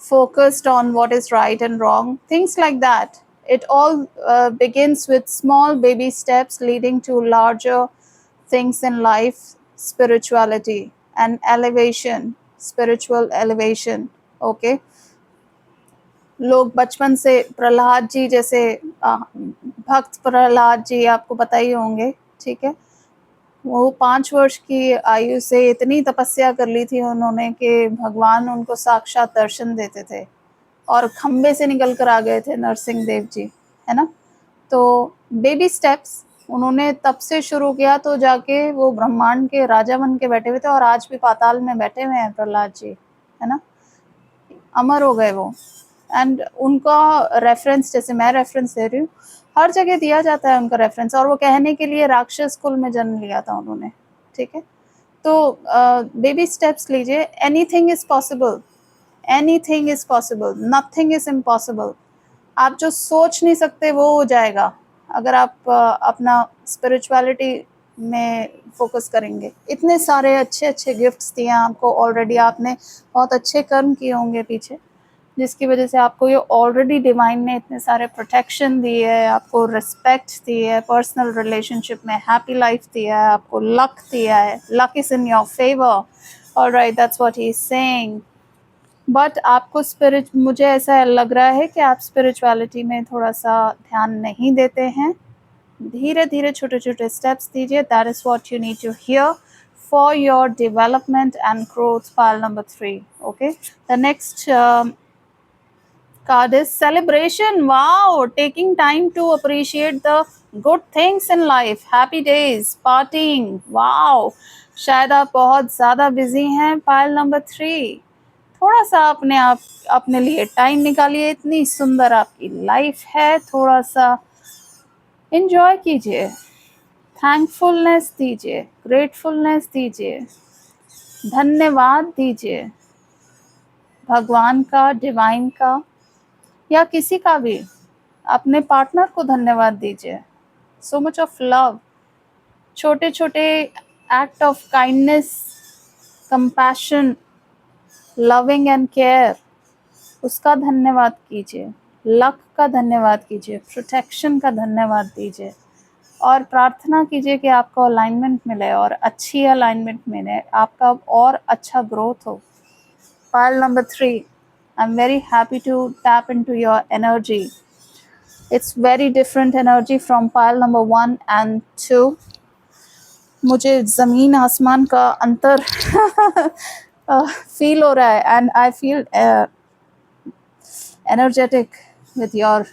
focused on what is right and wrong, things like that. It all begins with small baby steps leading to larger things in life, spirituality and elevation, spiritual elevation. Okay, लोग बचपन से प्रहलाद जी जैसे भक्त प्रहलाद जी आपको पता ही होंगे, ठीक है, वो 5 वर्ष की आयु से इतनी तपस्या कर ली थी उन्होंने कि भगवान उनको साक्षात दर्शन देते थे, और खम्बे से निकल कर आ गए थे नरसिंह देव जी, है ना. तो बेबी स्टेप्स उन्होंने तब से शुरू किया, तो जाके वो ब्रह्मांड के राजा बन के बैठे हुए थे, और आज भी पाताल में बैठे हुए हैं प्रहलाद जी, है ना, अमर हो गए वो. एंड उनका रेफरेंस, जैसे मैं रेफरेंस दे रही हूँ, हर जगह दिया जाता है उनका रेफरेंस, और वो कहने के लिए राक्षस कुल में जन्म लिया था उन्होंने, ठीक है. तो बेबी स्टेप्स लीजिए. Anything is possible, anything is possible, nothing is impossible. आप जो सोच नहीं सकते वो हो जाएगा अगर आप अपना स्पिरिचुअलिटी में फोकस करेंगे. इतने सारे अच्छे अच्छे गिफ्ट्स दिए आपको ऑलरेडी, आपने बहुत अच्छे कर्म किए होंगे पीछे, जिसकी वजह से आपको ये ऑलरेडी डिवाइन ने इतने सारे प्रोटेक्शन दिए है, आपको रिस्पेक्ट दी है, पर्सनल रिलेशनशिप में हैप्पी लाइफ दिया है, आपको लक दिया है, luck is in your favour. Alright, that's what he is saying. But आपको मुझे ऐसा लग रहा है कि आप स्पिरिचुअलिटी में थोड़ा सा ध्यान नहीं देते हैं. धीरे धीरे छोटे छोटे स्टेप्स दीजिए. That is what you need to hear for your development and growth. Pile number 3. Okay, the next card is celebration. Wow, taking time to appreciate the good things in life. Happy days, partying. Wow, शायद आप बहुत ज़्यादा busy हैं. Pile number 3, थोड़ा सा अपने लिए time निकालिए. इतनी सुंदर आपकी लाइफ है, थोड़ा सा एंजॉय कीजिए, थैंकफुलनेस दीजिए, ग्रेटफुलनेस दीजिए, धन्यवाद दीजिए. भगवान का, डिवाइन का, या किसी का भी, अपने पार्टनर को धन्यवाद दीजिए. सो मच ऑफ लव, छोटे छोटे act of kindness, compassion, loving and care, उसका धन्यवाद कीजिए. लक का धन्यवाद कीजिए, प्रोटेक्शन का धन्यवाद दीजिए, और प्रार्थना कीजिए कि आपको अलाइनमेंट मिले और अच्छी अलाइनमेंट मिले, आपका और अच्छा ग्रोथ हो. Pile number 3. I'm very happy to tap into your energy. It's very different energy from pile number 1 and 2. मुझे ज़मीन आसमान का अंतर फील हो रहा है, and I feel energetic with your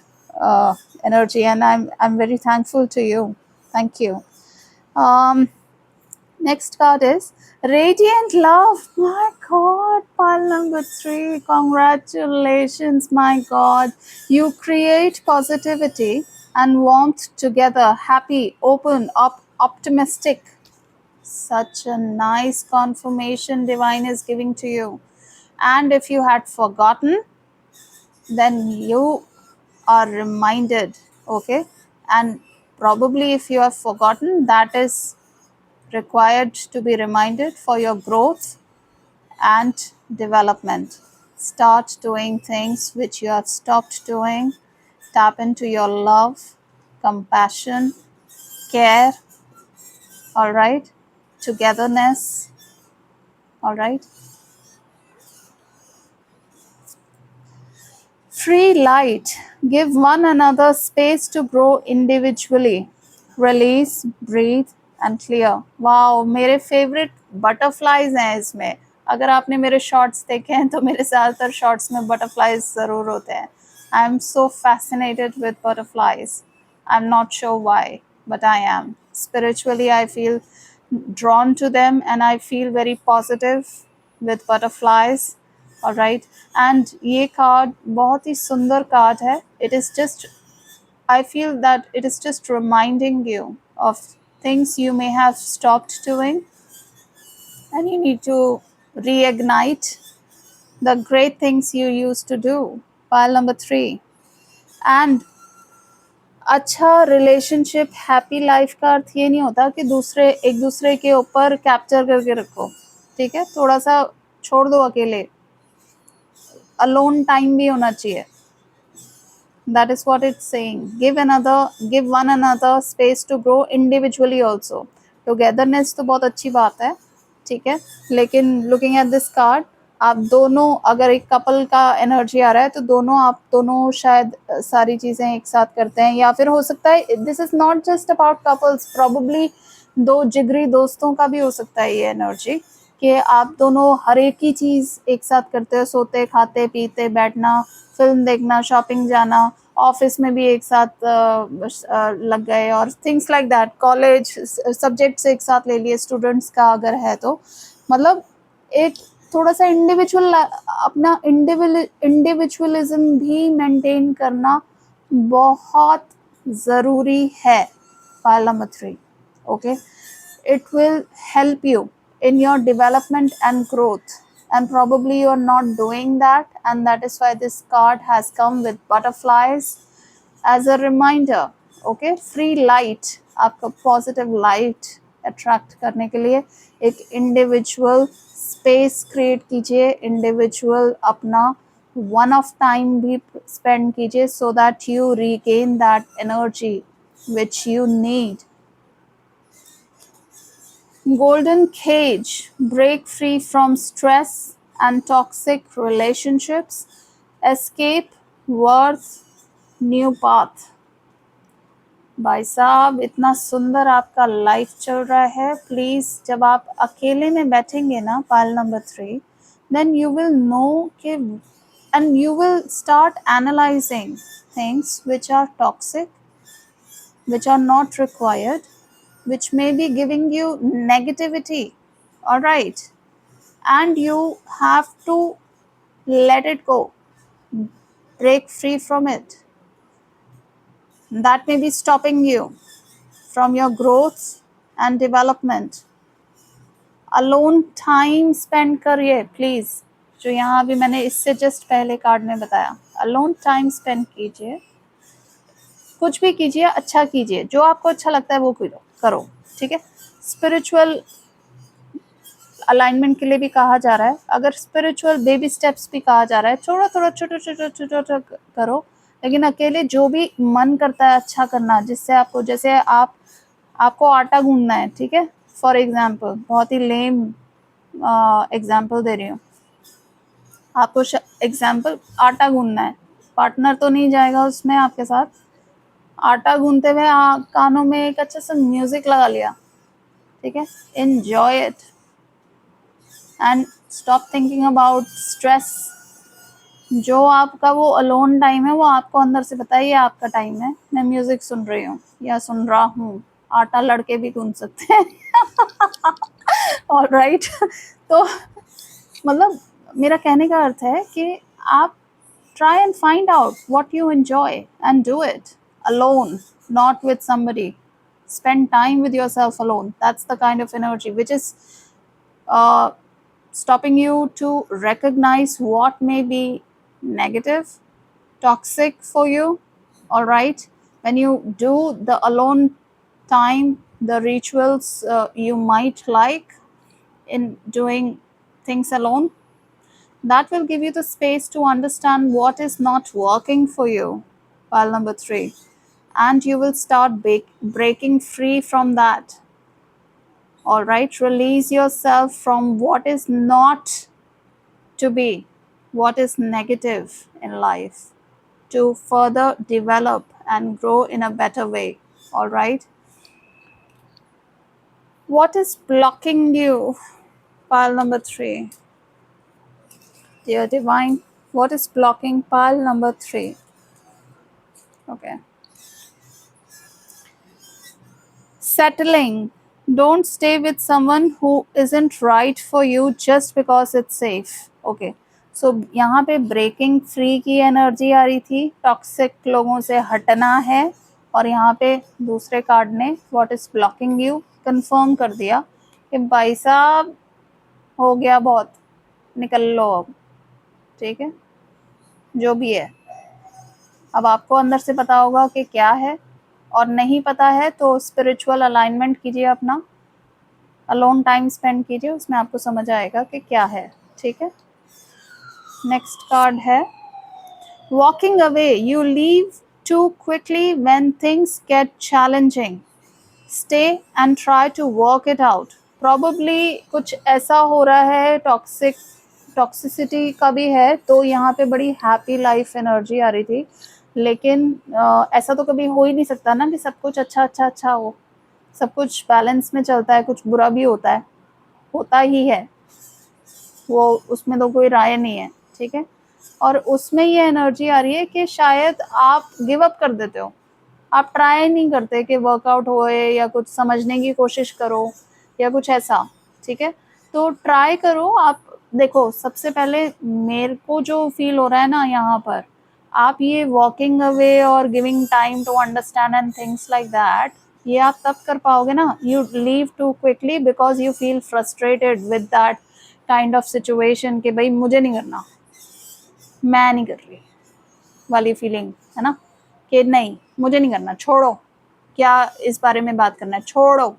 energy, and I'm very thankful to you. Thank you. Um, Next card is Radiant Love. My God, pile number 3. Congratulations, my God. You create positivity and warmth together. Happy, open, optimistic. Such a nice confirmation Divine is giving to you. And if you had forgotten, then you are reminded, okay? And probably if you have forgotten, that is required to be reminded for your growth and development. Start doing things which you have stopped doing. Tap into your love, compassion, care, all right? Togetherness, all right? Free light. Give one another space to grow individually. Release, breathe and clear. Wow, मेरे favorite butterflies हैं इसमें. अगर आपने मेरे shorts देखे हैं तो मेरे ज़्यादातर शॉर्ट्स में butterflies ज़रूर होते हैं. I am so fascinated with butterflies. I'm not sure why, but I am. Spiritually, I feel drawn to them and I feel very positive with butterflies. All right, and ये card बहुत ही सुंदर card है. It is just, I feel that it is just reminding you of things you may have stopped doing, and you need to reignite the great things you used to do. Pile number 3. And अच्छा relationship, happy life का अर्थ ये नहीं होता कि एक दूसरे के ऊपर कैप्चर करके रखो, ठीक है? थोड़ा सा छोड़ दो अकेले, अलोन टाइम भी होना चाहिए. That is what it's saying. Give one another space to grow individually also. Togetherness तो बहुत अच्छी बात है, ठीक है, लेकिन looking at this card, आप दोनों, अगर एक कपल का एनर्जी आ रहा है तो आप दोनों शायद सारी चीज़ें एक साथ करते हैं, या फिर हो सकता है this is not just about couples, probably दो जिगरी दोस्तों का भी हो सकता है ये एनर्जी, कि आप दोनों हर एक ही चीज़ एक साथ करते हो, सोते खाते पीते बैठना, फिल्म देखना, शॉपिंग जाना, ऑफिस में भी एक साथ लग गए, और things like that. College subjects एक साथ ले लिए स्टूडेंट्स का अगर है तो, मतलब एक थोड़ा सा अपना इंडिविजुअलिज्म भी मेंटेन करना बहुत ज़रूरी है. Pile number 3. Okay, it will help you in your development and growth, and probably you are not doing that, and that is why this card has come with butterflies as a reminder. Okay, free light, आपका positive light attract करने के लिए एक individual space create कीजिए, individual अपना one of time भी spend कीजिए, so that you regain that energy which you need. Golden cage. Break free from stress and toxic relationships. Escape, worth, new path. भाई साहब, इतना सुंदर आपका लाइफ चल रहा है. प्लीज़ जब आप अकेले में बैठेंगे ना, pile number 3, then you will know कि, and you will start analyzing things which are toxic, which are not required, which may be giving you negativity. All right, and you have to let it go, break free from it. That may be stopping you from your growth and development. Alone time spend करिए, please. जो यहाँ अभी मैंने इससे just पहले card में बताया। Alone time spend कीजिए, कुछ भी कीजिए, अच्छा कीजिए, जो आपको अच्छा लगता है वो करो, ठीक है। स्पिरिचुअल अलाइनमेंट के लिए भी कहा जा रहा है, अगर स्पिरिचुअल बेबी स्टेप्स भी कहा जा रहा है, थोड़ा थोड़ा छोटा छोटा छोटा छोटा करो, लेकिन अकेले जो भी मन करता है अच्छा करना, जिससे आपको, जैसे आपको आटा गूंदना है, ठीक है, फॉर एग्जाम्पल, बहुत ही लेम एग्जाम्पल दे रही हूँ आपको, एग्जाम्पल आटा गूंदना है, पार्टनर तो नहीं जाएगा उसमें आपके साथ, आटा गूंदते हुए कानों में एक अच्छा सा म्यूजिक लगा लिया, ठीक है, enjoy it and stop thinking about stress. जो आपका वो अलोन टाइम है, वो आपको अंदर से पता है ये आपका टाइम है, मैं म्यूजिक सुन रही हूँ या सुन रहा हूँ, आटा लड़के भी गूंद सकते हैं ऑलराइट तो मतलब मेरा कहने का अर्थ है कि आप try and find out what you enjoy and do it alone, not with somebody. Spend time with yourself alone. That's the kind of energy which is uh, stopping you to recognize what may be negative, toxic for you. All right. When you do the alone time, the rituals you might like in doing things alone, that will give you the space to understand what is not working for you. Pile number 3. And you will start breaking free from that. All right. Release yourself from what is not to be, what is negative in life, to further develop and grow in a better way. All right. What is blocking you? Pile number 3. Dear Divine, what is blocking pile number 3? Okay. Settling. Don't stay with someone who isn't right for you just because it's safe. Okay. So यहाँ पे breaking free की energy आ रही थी, toxic लोगों से हटना है, और यहाँ पे दूसरे कार्ड ने what is blocking you confirm कर दिया कि भाई साहब हो गया बहुत, निकल लो अब, ठीक है, जो भी है। अब आपको अंदर से पता होगा कि क्या है, और नहीं पता है तो स्पिरिचुअल अलाइनमेंट कीजिए अपना, अलोन टाइम स्पेंड कीजिए, उसमें आपको समझ आएगा कि क्या है, ठीक है। नेक्स्ट कार्ड है walking away. You leave too quickly when things get challenging, stay and try to work it out. Probably कुछ ऐसा हो रहा है, टॉक्सिसिटी का भी है, तो यहाँ पे बड़ी हैप्पी लाइफ एनर्जी आ रही थी, लेकिन ऐसा तो कभी हो ही नहीं सकता ना कि सब कुछ अच्छा अच्छा अच्छा हो, सब कुछ बैलेंस में चलता है, कुछ बुरा भी होता है, होता ही है, वो उसमें तो कोई राय नहीं है, ठीक है। और उसमें ये एनर्जी आ रही है कि शायद आप गिव अप कर देते हो, आप ट्राई नहीं करते कि वर्कआउट होए या कुछ समझने की कोशिश करो या कुछ ऐसा, ठीक है। तो ट्राई करो आप। देखो, सबसे पहले मेरे को जो फील हो रहा है ना यहाँ पर, आप ये वॉकिंग अवे और giving time to understand and things like that, ये आप तब कर पाओगे ना, you leave too quickly because you feel frustrated with that kind of situation कि भाई मुझे नहीं करना, मैं नहीं कर रही वाली फीलिंग है ना, कि नहीं मुझे नहीं करना, छोड़ो, क्या इस बारे में बात करना है, छोड़ो,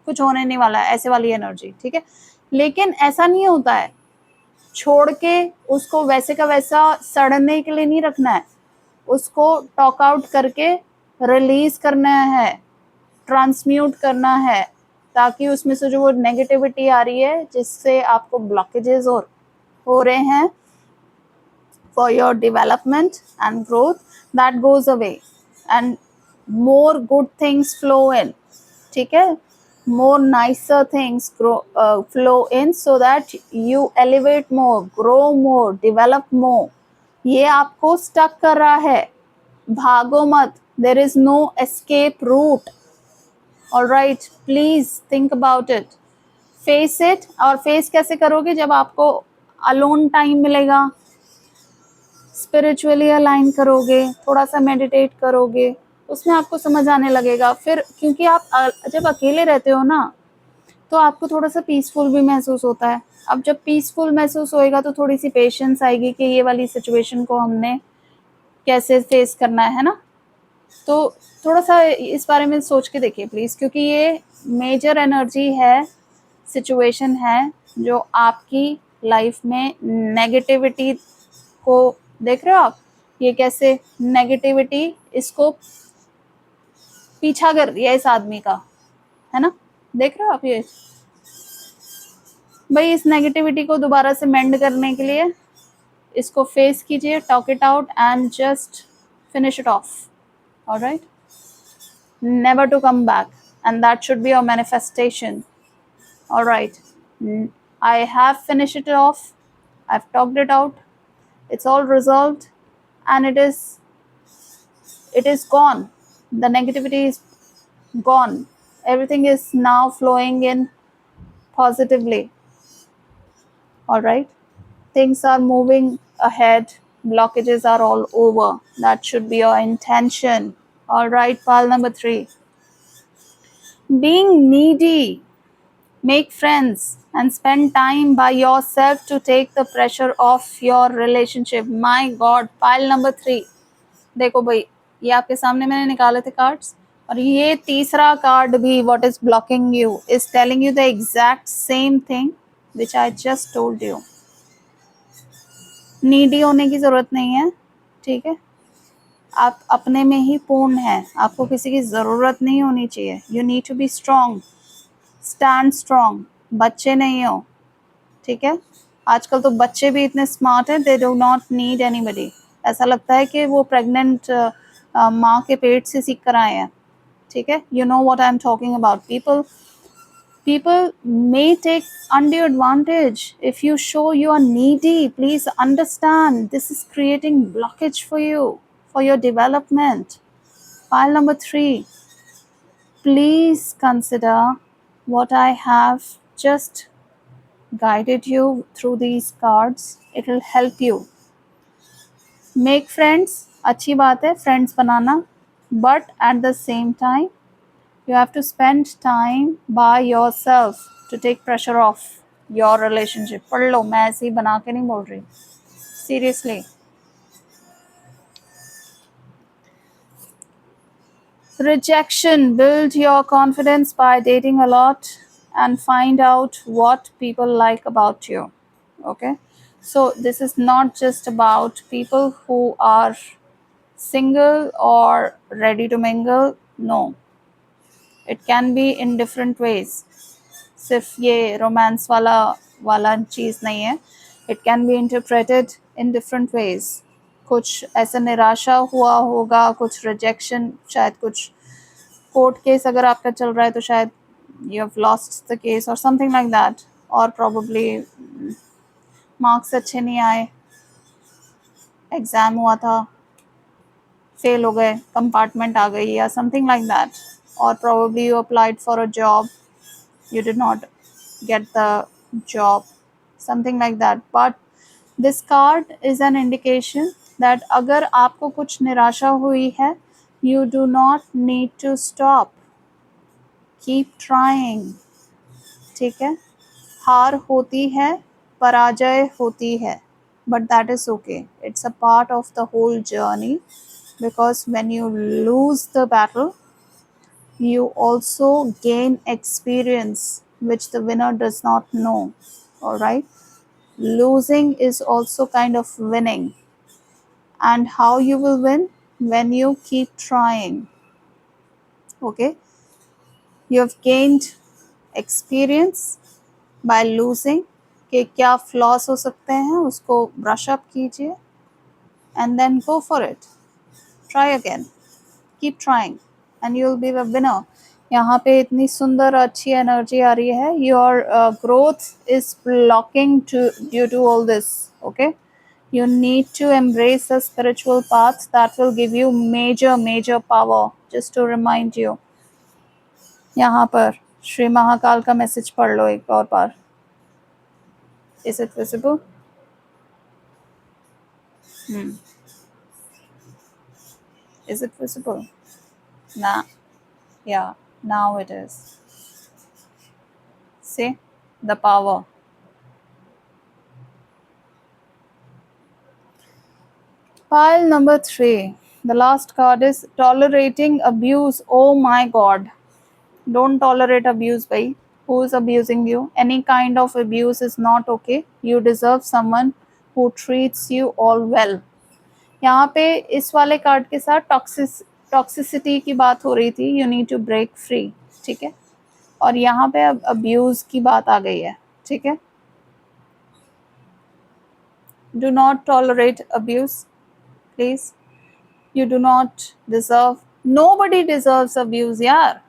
कुछ होने नहीं वाला है, ऐसे वाली एनर्जी, ठीक है। लेकिन ऐसा नहीं होता है, छोड़ के उसको वैसे का वैसा सड़ने के लिए नहीं रखना है, उसको टॉक आउट करके रिलीज करना है, ट्रांसम्यूट करना है, ताकि उसमें से जो वो नेगेटिविटी आ रही है, जिससे आपको ब्लॉकेजेस हो रहे हैं for your development and growth, that goes away and more good things flow in, ठीक है, more nicer things flow in so that you elevate more, grow more, develop more. ये आपको stuck कर रहा है, भागो मत, there is no escape route. All right, please think about it, face it। और face कैसे करोगे, जब आपको alone time मिलेगा, स्पिरिचुअली अलाइन करोगे, थोड़ा सा मेडिटेट करोगे, उसमें आपको समझ आने लगेगा। फिर क्योंकि आप जब अकेले रहते हो ना, तो आपको थोड़ा सा पीसफुल भी महसूस होता है। अब जब पीसफुल महसूस होएगा तो थोड़ी सी पेशेंस आएगी कि ये वाली सिचुएशन को हमने कैसे फेस करना है ना। तो थोड़ा सा इस बारे में सोच के देखिए प्लीज़, क्योंकि ये मेजर एनर्जी है, सिचुएशन है जो आपकी लाइफ में नेगेटिविटी को, देख रहे हो आप ये कैसे नेगेटिविटी इसको पीछा कर रही है इस आदमी का, है ना। देख रहे हो आप ये भाई, इस नेगेटिविटी को दोबारा से मेंड करने के लिए इसको फेस कीजिए, talk it out and just finish it of, alright, never to come back, and that should be your manifestation. All right. I have finished it off, I've talked it out, it's all resolved, and it is gone. The negativity is gone. Everything is now flowing in positively. All right, things are moving ahead, blockages are all over. That should be your intention. All right, pile number 3, being needy. Make friends and spend time by yourself to take the pressure off your relationship. My God, pile number 3. देखो भाई, ये आपके सामने मैंने निकाले थे cards, और ये तीसरा कार्ड भी, what is blocking you, is telling you the exact same thing which I just told you. Needy होने की जरूरत नहीं है, ठीक है। आप अपने में ही पूर्ण हैं, आपको किसी की जरूरत नहीं होनी चाहिए। You need to be strong, stand strong, बच्चे नहीं हो, ठीक है। आजकल तो बच्चे भी इतने स्मार्ट हैं, they do not need anybody. ऐसा लगता है कि वो प्रेग्नेंट माँ के पेट से सीख कर आए हैं, ठीक है। You know what I am talking about. people may take undue advantage if you show you are needy. Please understand, this is creating blockage for you, for your development. Pile number 3, please consider what I have just guided you through these cards. It will help you. Make friends, अच्छी बात है friends banana, but at the same time you have to spend time by yourself to take pressure off your relationship. पढ़ लो, मैं ऐसे ही बना के नहीं बोल रही, seriously. Rejection. Build your confidence by dating a lot and find out what people like about you. Okay, so this is not just about people who are single or ready to mingle. No, it can be in different ways. सिर्फ ये romance वाला चीज़ नहीं है. It can be interpreted in different ways. कुछ ऐसा निराशा हुआ होगा, कुछ रिजेक्शन, शायद कुछ कोर्ट केस अगर आपका चल रहा है तो शायद you have lost the case or something like that, or probably marks अच्छे नहीं आए, एग्ज़ाम हुआ था, फेल हो गए, कंपार्टमेंट आ गई या समथिंग लाइक दैट, और probably you applied for a job, you did not get the job, something like that. But this card is an indication that अगर आपको कुछ निराशा हुई है, you do not need to stop, keep trying, ठीक है। हार होती है, पराजय होती है, but that is okay. It's a part of the whole journey, because when you lose the battle, you also gain experience which the winner does not know. All right, losing is also kind of winning, and how you will win? When you keep trying. Okay, you have gained experience by losing कि क्या floss हो सकते हैं, उसको brush up कीजिए and then go for it. Try again, keep trying and you will be the winner. यहाँ पे इतनी सुंदर अच्छी एनर्जी आ रही है. Your growth is blocking due to all this. Okay, you need to embrace the spiritual path that will give you major power. Just to remind you, यहाँ पर श्री महाकाल का मैसेज पढ़ लो एक और बार. Is it visible? Is it visible? Nah. Yeah, now it is. See the power. Pile number 3. The last card is tolerating abuse. Oh my god. Don't tolerate abuse, bhai. Who is abusing you? Any kind of abuse is not okay. You deserve someone who treats you all well. यहाँ पे इस वाले card के साथ toxicity की बात हो रही थी. You need to break free. ठीक है. और यहाँ पे अब अब्यूज की बात आ गई है. ठीक है. Do not tolerate abuse please. You do not deserve. Nobody deserves abuse यार.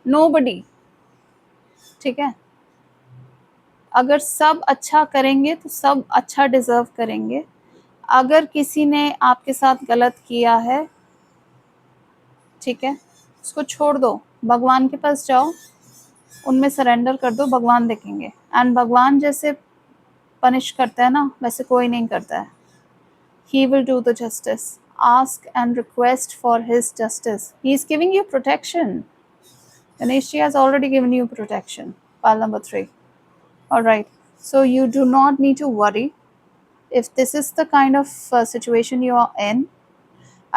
नोबडी. ठीक है. अगर सब अच्छा करेंगे तो सब अच्छा डिजर्व करेंगे. अगर किसी ने आपके साथ गलत किया है, ठीक है, उसको छोड़ दो. भगवान के पास जाओ, उनमें सरेंडर कर दो. भगवान देखेंगे. एंड भगवान जैसे पनिश करता है ना, वैसे कोई नहीं करता है. He will do the justice. Ask and request for his justice. He is giving you protection. Ganesh ji has already given you protection. Pile number 3. Alright. So you do not need to worry. If this is the kind of situation you are in,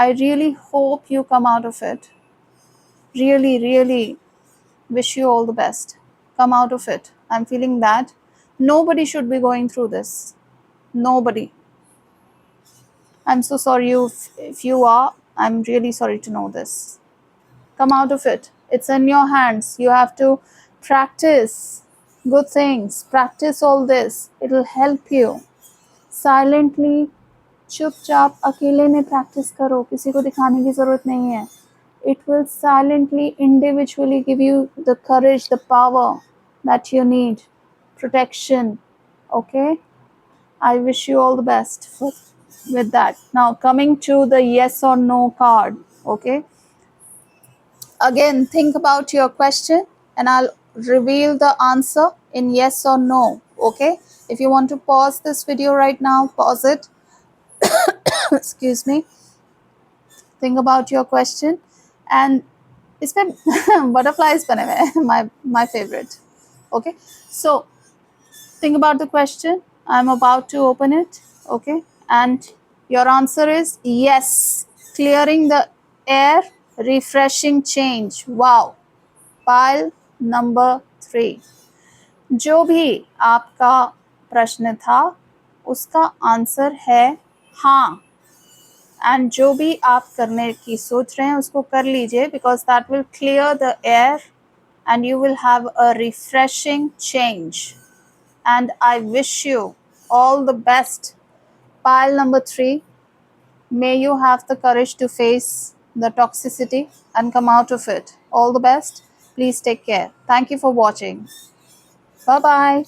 I really hope you come out of it. Really, really wish you all the best. Come out of it. I'm feeling that nobody should be going through this. Nobody. I'm so sorry if you are. I'm really sorry to know this. Come out of it. It's in your hands. You have to practice good things. Practice all this. It'll help you. Silently, चुपचाप अकेले में practice करो. किसी को दिखाने की ज़रूरत नहीं है. It will silently, individually give you the courage, the power that you need. Protection. Okay? I wish you all the best with that. Now, coming to the yes or no card. Okay? Again, think about your question and I'll reveal the answer in yes or no. Okay? If you want to pause this video right now, pause it. Excuse me. Think about your question. And इसमें butterflies बने हुए हैं. My favorite. Okay? So, think about the question. I'm about to open it. Okay? And your answer is yes. Clearing the air. Refreshing change. Wow. Pile number 3. जो भी आपका प्रश्न था उसका आंसर है हाँ. एंड जो भी आप करने की सोच रहे हैं उसको कर लीजिए, because that will clear the air and you will have a refreshing change. And I wish you all the best. Pile number 3. May you have the courage to face the toxicity and come out of it. All the best. Please take care. Thank you for watching. Bye-bye.